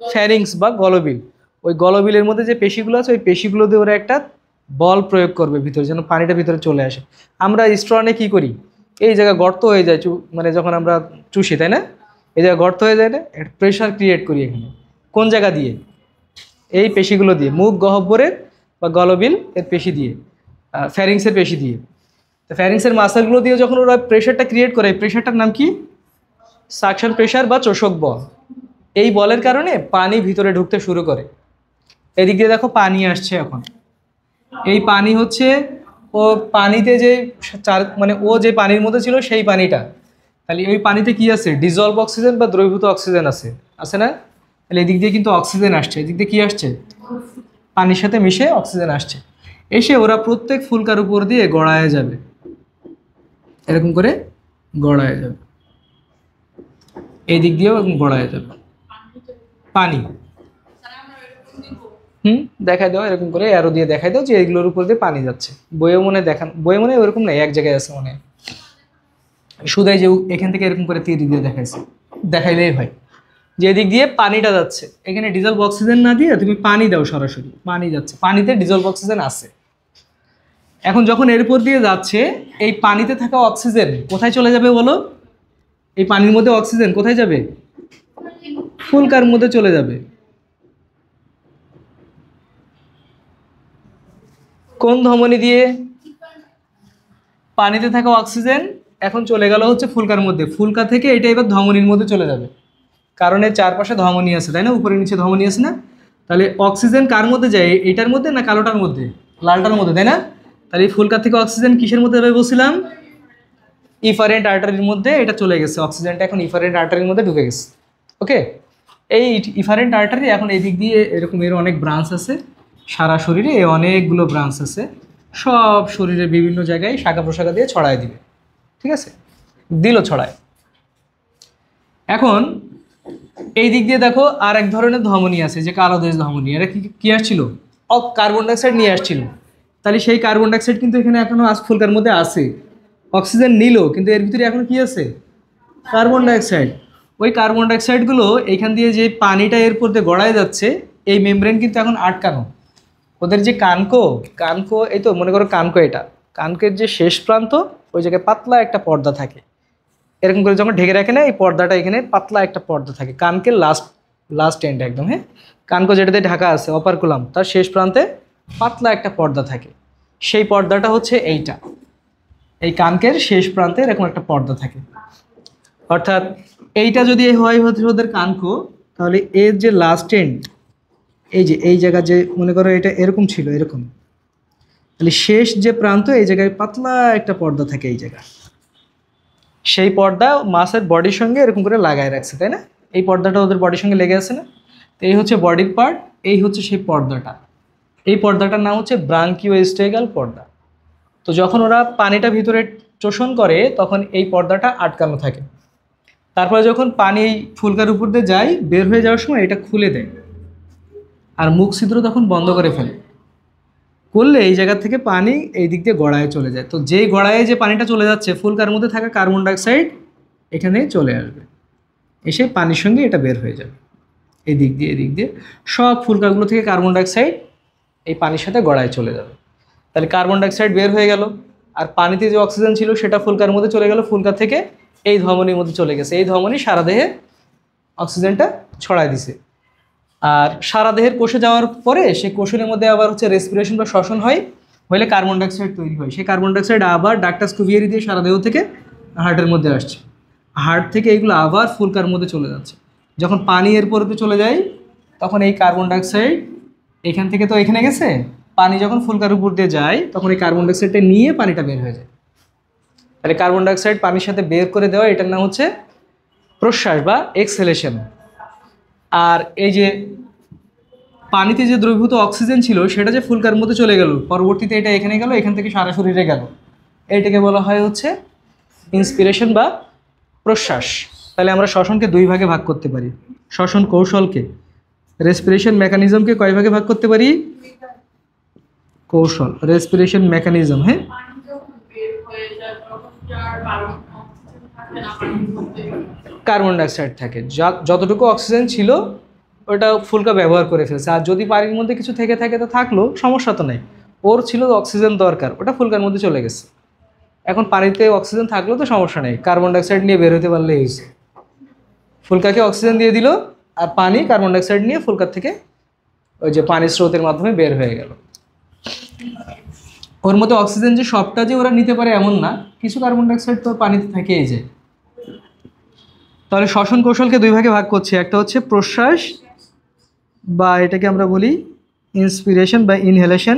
ফ্যারিংস বা গলবিল। ওই গলবিলের মধ্যে যে পেশিগুলো আছে ওই পেশিগুলো দিয়ে ওরা একটা বল প্রয়োগ করবে ভিতরে, যেন পানিটা ভিতরে চলে আসে। আমরা স্ট্রনে কি করি? এই জায়গা গর্ত হয়ে যায়, মানে যখন আমরা চুষি, তাই না? এই জায়গা গর্ত হয়ে যায় না, একটা প্রেশার ক্রিয়েট করি এখানে। কোন জায়গা দিয়ে? এই পেশিগুলো দিয়ে, মুখ গহ্বরের বা গলবিল এর পেশি দিয়ে, ফ্যারিংসের পেশি দিয়ে। তো ফ্যারিংসের মাসেলগুলো দিয়ে যখন ওরা প্রেশারটা ক্রিয়েট করে, এই প্রেশারটার নাম কি? সাকশন প্রেশার বা চোষক বল। এই বলের কারণে পানি ভিতরে ঢুকতে শুরু করে। এদিক দিয়ে দেখো পানি আসছে এখন। এই পানি হচ্ছে ও পানিতে যে মানে ও যে পানির মধ্যে ছিল সেই পানিটা। তাহলে ওই পানিতে কি আছে? ডিজলভ অক্সিজেন বা দ্রবীভূত অক্সিজেন আছে, আছে না? তাহলে এদিক দিয়ে কিন্তু অক্সিজেন আসছে, এদিক দিয়ে কি আসছে? পানির সাথে মিশে অক্সিজেন আসছে। এসে ওরা প্রত্যেক ফুলকার উপর দিয়ে গড়ায় যাবে, এরকম করে গড়ায় যাবে, এই দিক দিয়েও গড়ায় যাবে পানি। দেখাই দাও এরকম করে, অ্যারো দিয়ে দেখাই দাও যে এগুলোর উপর দিয়ে পানি যাচ্ছে। বইয়ে মনে দেখান, বইয়ে মনে ওরকম নাই, এক জায়গায় আছে মনে, শুধু যে এখান থেকে এরকম করে তীর দিয়ে দেখাইছে, দেখাইলেই হয় যে এদিক দিয়ে পানিটা যাচ্ছে। এখানে ডিজলভ অক্সিজেন না দিয়ে তুমি পানি দাও, সরাসরি পানি যাচ্ছে, পানিতে ডিজলভ অক্সিজেন আছে। এখন যখন এর উপর দিয়ে যাচ্ছে, এই পানিতে থাকা অক্সিজেন কোথায় চলে যাবে বলো? এই পানির মধ্যে অক্সিজেন কোথায় যাবে? ফুলকার মধ্যে চলে যাবে। কোন ধমনী দিয়ে? পানিতে থাকা অক্সিজেন এখন চলে গেল হচ্ছে ফুলকার মধ্যে, ফুলকা থেকে এটা এবার ধমনীর মধ্যে চলে যাবে, কারণ এর চারপাশে ধমনী আছে, তাই না? উপরে নিচে ধমনী আছে না? তাহলে অক্সিজেন কার মধ্যে যায়? এইটার মধ্যে না কালোটার মধ্যে? লালটার মধ্যে, তাই না? তাহলে এই ফুলকা থেকে অক্সিজেন কিসের মধ্যে যাবে বলছিলাম? ইফারেন্ট আর্টারির মধ্যে এটা চলে গেছে, অক্সিজেনটা এখন ইফারেন্ট আর্টারির মধ্যে ঢুকে গেছে। ওকে, এই ইফারেন্ট আর্টারি এখন এদিক দিয়ে এরকম এর অনেক ব্রাঞ্চ আছে, সারা শরীরে অনেকগুলো ব্রাঞ্চ আছে, সব শরীরের বিভিন্ন জায়গায় শাখা প্রশাখা দিয়ে ছড়ায় দিবে। ঠিক আছে, দিল ছড়ায়। এখন এই দিক দিয়ে দেখো আর এক ধরনের ধমনী আছে, যে কালো দেশ ধমনী। এটা কি আসছিল? কার্বন ডাইঅক্সাইড নিয়ে আসছিল। তাহলে সেই কার্বন ডাইঅক্সাইড কিন্তু এখানে এখনো ফুলকার মধ্যে আছে, অক্সিজেন নিল, কিন্তু এর ভিতরে এখন কি আছে? Carbon dioxide. ওই কার্বন ডাইঅক্সাইডগুলো এইখান দিয়ে যে পানিটা এরপর দিয়ে গড়ায় যাচ্ছে, এই মেমব্রেন কিন্তু এখন আটকানো। ওদের যে কানকো, কানকো এই তো মনে করো কানকো, এটা কানকের যে শেষ প্রান্ত, ওই জায়গায় পাতলা একটা পর্দা থাকে। এরকম করে যখন ঢেকে রাখে না, এই পর্দাটা এখানে পাতলা একটা পর্দা থাকে কানকে লাস্ট এন্ড একদম, হ্যাঁ, কানকো যেটাতে ঢাকা আছে অপারকুলাম তার শেষ প্রান্তে পাতলা একটা পর্দা থাকে, সেই পর্দাটা হচ্ছে এইটা, এই কানকের শেষ প্রান্তে এরকম একটা পর্দা থাকে। অর্থাৎ এইটা যদি হয় হচ্ছে ওদের কানকো, তাহলে এর যে লাস্ট এন্ড, এই যে এই জায়গা যে মনে করো এটা এরকম ছিল এরকম, তাহলে শেষ যে প্রান্ত এই জায়গায় পাতলা একটা পর্দা থাকে এই জায়গায়, সেই পর্দা মাছের বডির সঙ্গে এরকম করে লাগায় রাখছে, তাই না? এই পর্দাটা ওদের বডির সঙ্গে লেগে আছে না? তো এই হচ্ছে বডির পার্ট, এই হচ্ছে সেই পর্দাটা, এই পর্দাটার নাম হচ্ছে ব্রাঙ্কিওস্টেগাল পর্দা। তো যখন ওরা পানিটা ভিতরে শোষণ করে তখন এই পর্দাটা আটকানো থাকে, তারপরে যখন পানি ফুলকার উপর দিয়ে যায় বের হয়ে যাওয়ার সময় এটা খুলে দেয় আর মুখ ছিদ্র তখন বন্ধ করে ফেলে, করলে এই জায়গা থেকে পানি এই দিক দিয়ে গড়ায় চলে যায়। তো যেই গড়ায় যে পানিটা চলে যাচ্ছে ফুলকার মধ্যে থাকা কার্বন ডাইঅক্সাইড এখানে চলে আসবে, এসে পানির সঙ্গে এটা বের হয়ে যাবে এই দিক দিয়ে সব ফুলকাগুলো থেকে কার্বন ডাইঅক্সাইড এই পানির সাথে গড়ায় চলে যাবে। তাহলে কার্বন ডাইঅক্সাইড বের হয়ে গেল, আর পানিতে যে অক্সিজেন ছিল সেটা ফুলকার মধ্যে চলে গেল, ফুলকা থেকে এই ধমনির মধ্যে চলে গেছে, এই ধমনি সারা দেহে অক্সিজেনটা ছড়ায় দিছে। আর সারা দেহের কোষে যাওয়ার পরে সেই কোষের মধ্যে আবার হচ্ছে রেসপিরেশন বা শ্বসন হয়, হইলে কার্বন ডাইঅক্সাইড তৈরি হয়, সেই কার্বন ডাইঅক্সাইড আবার ডাক্টাস কুভিয়ারি দিয়ে সারা দেহ থেকে হার্টের মধ্যে আসছে, হার্ট থেকে এইগুলো আবার ফুলকার মধ্যে চলে যাচ্ছে। যখন পানি এর পরে চলে যায় তখন এই কার্বন ডাইঅক্সাইড এখান থেকে তো এখানে গেছে, পানি যখন ফুলকার উপর দিয়ে যায় তখন এই কার্বন ডাইঅক্সাইডটা নিয়ে পানিটা বের হয়ে যায়। তাহলে কার্বন ডাইঅক্সাইড পানির সাথে বের করে দেওয়া এটার নাম হচ্ছে প্রশ্বাস বা এক্সহেলেশন। আর এই যে পানিতে যে দ্রবীভূত অক্সিজেন ছিল সেটা যে ফুলকার মধ্যে চলে গেল, পরবর্তীতে এটা এখানে গেল, এখান থেকে সারা শরীরে গেল, এইটাকে বলা হয় হচ্ছে ইন্সপিরেশন বা প্রশ্বাস। তাহলে আমরা শ্বসনকে দুই ভাগে ভাগ করতে পারি, শ্বসন কৌশলকে, রেসপিরেশন মেকানিজমকে কয় ভাগে ভাগ করতে পারি? কৌশল, রেসপিরেশন মেকানিজম, হ্যাঁ, কার্বন ডাইঅক্সাইড থাকে, যতটুকু অক্সিজেন ছিল ওটা ফুলকা ব্যবহার করে ফেলছে, আর যদি পানির মধ্যে কিছু থেকে থাকে তো থাকলো, সমস্যা তো নেই, ওর ছিল অক্সিজেন দরকার, ওটা ফুলকার মধ্যে চলে গেছে। এখন পানিতে অক্সিজেন থাকলেও তো সমস্যা নেই, কার্বন ডাইঅক্সাইড নিয়ে বের হতে পারলে হয়েছে, ফুলকাকে অক্সিজেন দিয়ে দিল আর পানি কার্বন ডাইঅক্সাইড নিয়ে ফুলকার থেকে ওই যে পানির স্রোতের মাধ্যমে বের হয়ে গেল। ওর মধ্যে অক্সিজেন যে সবটা যে ওরা নিতে পারে এমন না, কিছু কার্বন ডাইঅক্সাইড তো পানিতে থেকেই যায়। তাহলে শ্বসন কৌশলকে দুই ভাগে ভাগ করছি, একটা হচ্ছে প্রশ্বাস বা এটাকে আমরা বলি ইন্সপিরেশন বা ইনহেলেশন,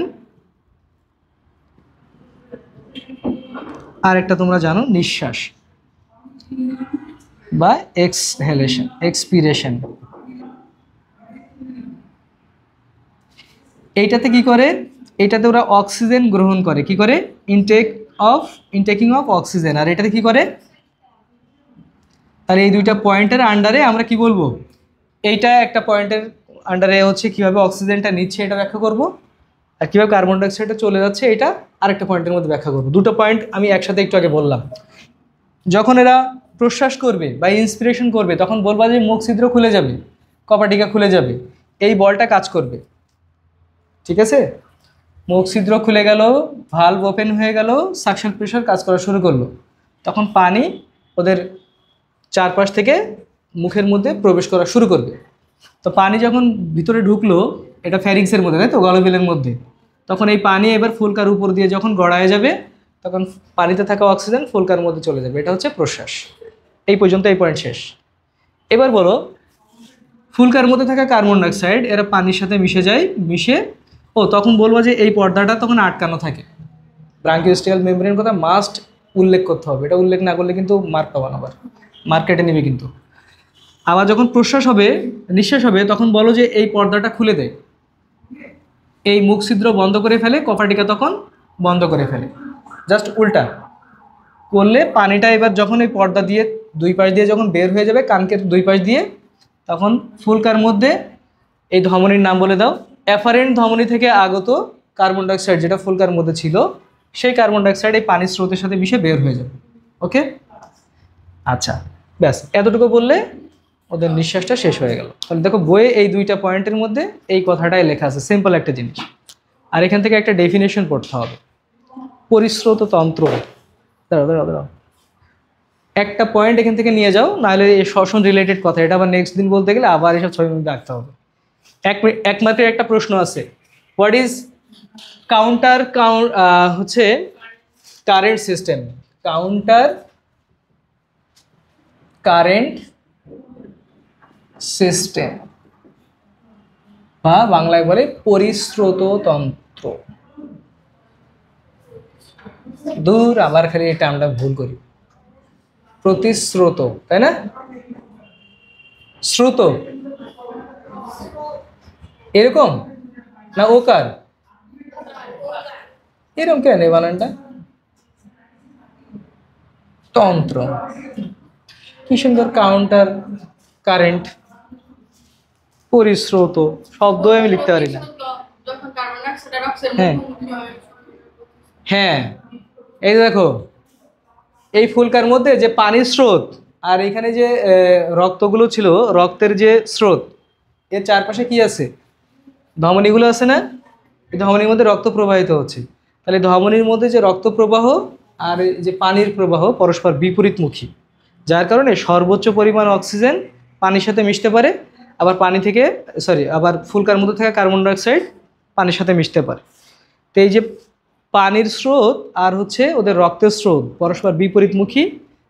আর একটা তোমরা জানো নিঃশ্বাস বা এক্সহেলেশন, এক্সপিরেশন। এইটাতে কি করে? এইটাতে ওরা অক্সিজেন গ্রহণ করে, কি করে? ইনটেকিং অফ অক্সিজেন। আর এটাতে কি করে? তাহলে এই দুইটা পয়েন্টের আন্ডারে আমরা কি বলবো? এইটা একটা পয়েন্টের আন্ডারে হচ্ছে কীভাবে অক্সিজেনটা নিচ্ছে এটা ব্যাখ্যা করব, আর কীভাবে কার্বন ডাইঅক্সাইডটা চলে যাচ্ছে এটা আরেকটা পয়েন্টের মধ্যে ব্যাখ্যা করব। দুটো পয়েন্ট আমি একসাথে একটু আগে বললাম। যখন এরা প্রশ্বাস করবে বা ইন্সপিরেশন করবে তখন বলবা যে মুখ ছিদ্র খুলে যাবে, কপাটিকা খুলে যাবে, এই বলটা কাজ করবে, ঠিক আছে? মুখ ছিদ্র খুলে গেল, ভালভ ওপেন হয়ে গেল, সাকশন প্রেশার কাজ করা শুরু করলো, তখন পানি ওদের চারপাশ থেকে মুখের মধ্যে প্রবেশ করা শুরু করবে। তো পানি যখন ভিতরে ঢুকলো, এটা ফ্যারিংসের মধ্যে, তাই তো, গলবিলের মধ্যে, তখন এই পানি এবার ফুলকার উপর দিয়ে যখন গড়ায় যাবে তখন পানিতে থাকা অক্সিজেন ফুলকার মধ্যে চলে যাবে, এটা হচ্ছে প্রশ্বাস। এই পর্যন্ত এই পয়েন্ট শেষ। এবার বলো, ফুলকার মধ্যে থাকা কার্বন ডাইঅক্সাইড এরা পানির সাথে মিশে যায়, তখন বলবো যে এই পর্দাটা তখন আটকানো থাকে। ব্রাঙ্কিওস্টিয়াল মেমব্রেনের কথা মাস্ট উল্লেখ করতে হবে, এটা উল্লেখ না করলে কিন্তু মার্ক পাবা না, আবার মার্ক কেটে নেবে কিন্তু। আবার যখন প্রশ্বাস হবে, নিঃশ্বাস হবে, তখন বলো যে এই পর্দাটা খুলে দেয়, এই মুখ ছিদ্র বন্ধ করে ফেলে, কপাটিকা তখন বন্ধ করে ফেলে, জাস্ট উল্টা করলে পানিটা এবার যখন এই পর্দা দিয়ে দুই পাশ দিয়ে যখন বের হয়ে যাবে কানকের দুই পাশ দিয়ে, তখন ফুলকার মধ্যে এই ধমনির নাম বলে দাও, অ্যাফারেন্ট ধমনি থেকে আগত কার্বন ডাইঅক্সাইড যেটা ফুলকার মধ্যে ছিল সেই কার্বন ডাইঅক্সাইড এই পানির স্রোতের সাথে মিশে বের হয়ে যাবে। ওকে, আচ্ছা, ব্যাস এতটুকু বললে ওদের নিঃশ্বাসটা শেষ হয়ে গেল। তাহলে দেখো বইয়ে এই দুইটা পয়েন্টের মধ্যে এই কথাটাই লেখা আছে, সিম্পল একটা জিনিস। আর এখান থেকে একটা ডেফিনেশন পড়তে হবে, পরিস্রোত তন্ত্র। দাঁড়াও, একটা পয়েন্ট এখান থেকে নিয়ে যাও, নাহলে এই শ্বসন রিলেটেড কথা, এটা আবার নেক্সট দিন বলতে গেলে আবার এসব 6 মিনিট রাখতে হবে। এক মার্কের একটা প্রশ্ন আছে, হোয়াট ইজ কাউন্টার হচ্ছে current system, counter current system বা বাংলায় বলে পরিস্রোত তন্ত্র। দূর, আবার খালি এটা আমরা ভুল করি, প্রতিস্রোত, তাই না? শ্রুত এরকম না, ওকার এরকম কেন বানানটা? তন্ত্র, কি সুন্দর, কাউন্টার কারেন্ট পরিস্রোত, শব্দ আমি লিখতে পারি না। হ্যাঁ হ্যাঁ, এই দেখো এই ফুলকার মধ্যে যে পানির স্রোত আর এখানে যে রক্তগুলো ছিল, রক্তের যে স্রোত, এর চারপাশে কি আছে? ধমনীগুলো আছে না? এই ধমনীর মধ্যে রক্ত প্রবাহিত হচ্ছে। তাহলে ধমনীর মধ্যে যে রক্ত প্রবাহ আর যে পানির প্রবাহ পরস্পর বিপরীতমুখী, যার কারণে সর্বোচ্চ পরিমাণ অক্সিজেন পানির সাথে মিশতে পারে, আবার আবার ফুলকার মধ্যে থাকা কার্বন ডাইঅক্সাইড পানির সাথে মিশতে পারে। তো এই যে পানির স্রোত আর হচ্ছে ওদের রক্তের স্রোত পরস্পর বিপরীতমুখী,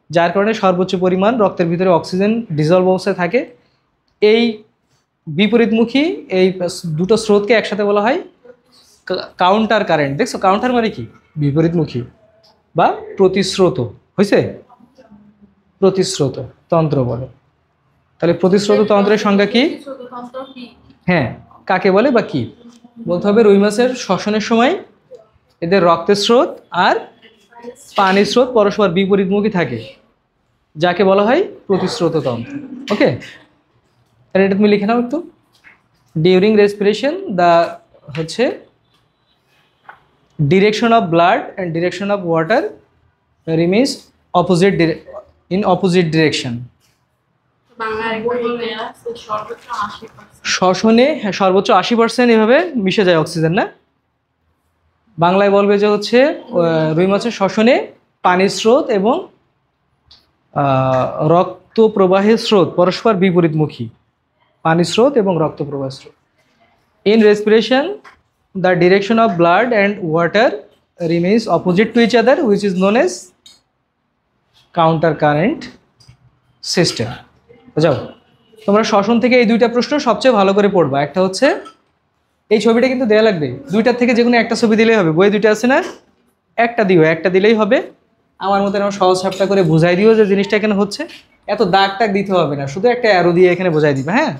যার কারণে সর্বোচ্চ পরিমাণ রক্তের ভিতরে অক্সিজেন ডিজলভ অবস্থায় থাকে। এই বিপরীতমুখী এই দুটো স্রোতকে একসাথে বলা হয় কাউন্টার কারেন্ট। দেখছো, কাউন্টার মানে কি? বিপরীতমুখী বা প্রতিস্রোত, হয়েছে? প্রতিস্রোত তন্ত্র বলে। তাহলে প্রতিস্রোত তন্ত্রের সংজ্ঞা কি? হ্যাঁ, কাকে বলে বা কি বলতে হবে? রুই মাছের শ্বসনের সময় এদের রক্তের স্রোত আর পানির স্রোত পরস্পর বিপরীতমুখী থাকে, যাকে বলা হয় প্রতিস্রোত তন্ত্র। ওকে, তাহলে এটা তুমি লিখে নাও একটু। ডিউরিং রেসপিরেশন দ্য হচ্ছে direction of blood and direction of water remains in opposite direction. শ্বসনে সর্বোচ্চ 80% এভাবে মিশে যায় অক্সিজেন, না? বাংলায় বলবে যে হচ্ছে রুই মাছের শ্বসনে পানির স্রোত এবং রক্ত প্রবাহের স্রোত পরস্পর বিপরীতমুখী, পানির স্রোত এবং রক্ত প্রবাহের স্রোত। In respiration the direction of blood and water remains opposite to each other which is known as counter current system. বুঝাও? তোমরা শ্বসন থেকে এই দুইটা প্রশ্ন সবচেয়ে ভালো করে পড়বা। একটা হচ্ছে এই ছবিটা কিন্তু দেয়া লাগবে, দুইটার থেকে যে কোনো একটা ছবি দিলেই হবে। বইয়ে দুইটা আছে না, একটা দিও, একটা দিলেই হবে। আমার মতো এরকম সহজ সাপটা করে বুঝাই দিও যে জিনিসটা এখানে হচ্ছে, এত দাগ টাগ দিতে হবে না, শুধু একটা অ্যারো দিয়ে এখানে বোঝাই দিবে। হ্যাঁ,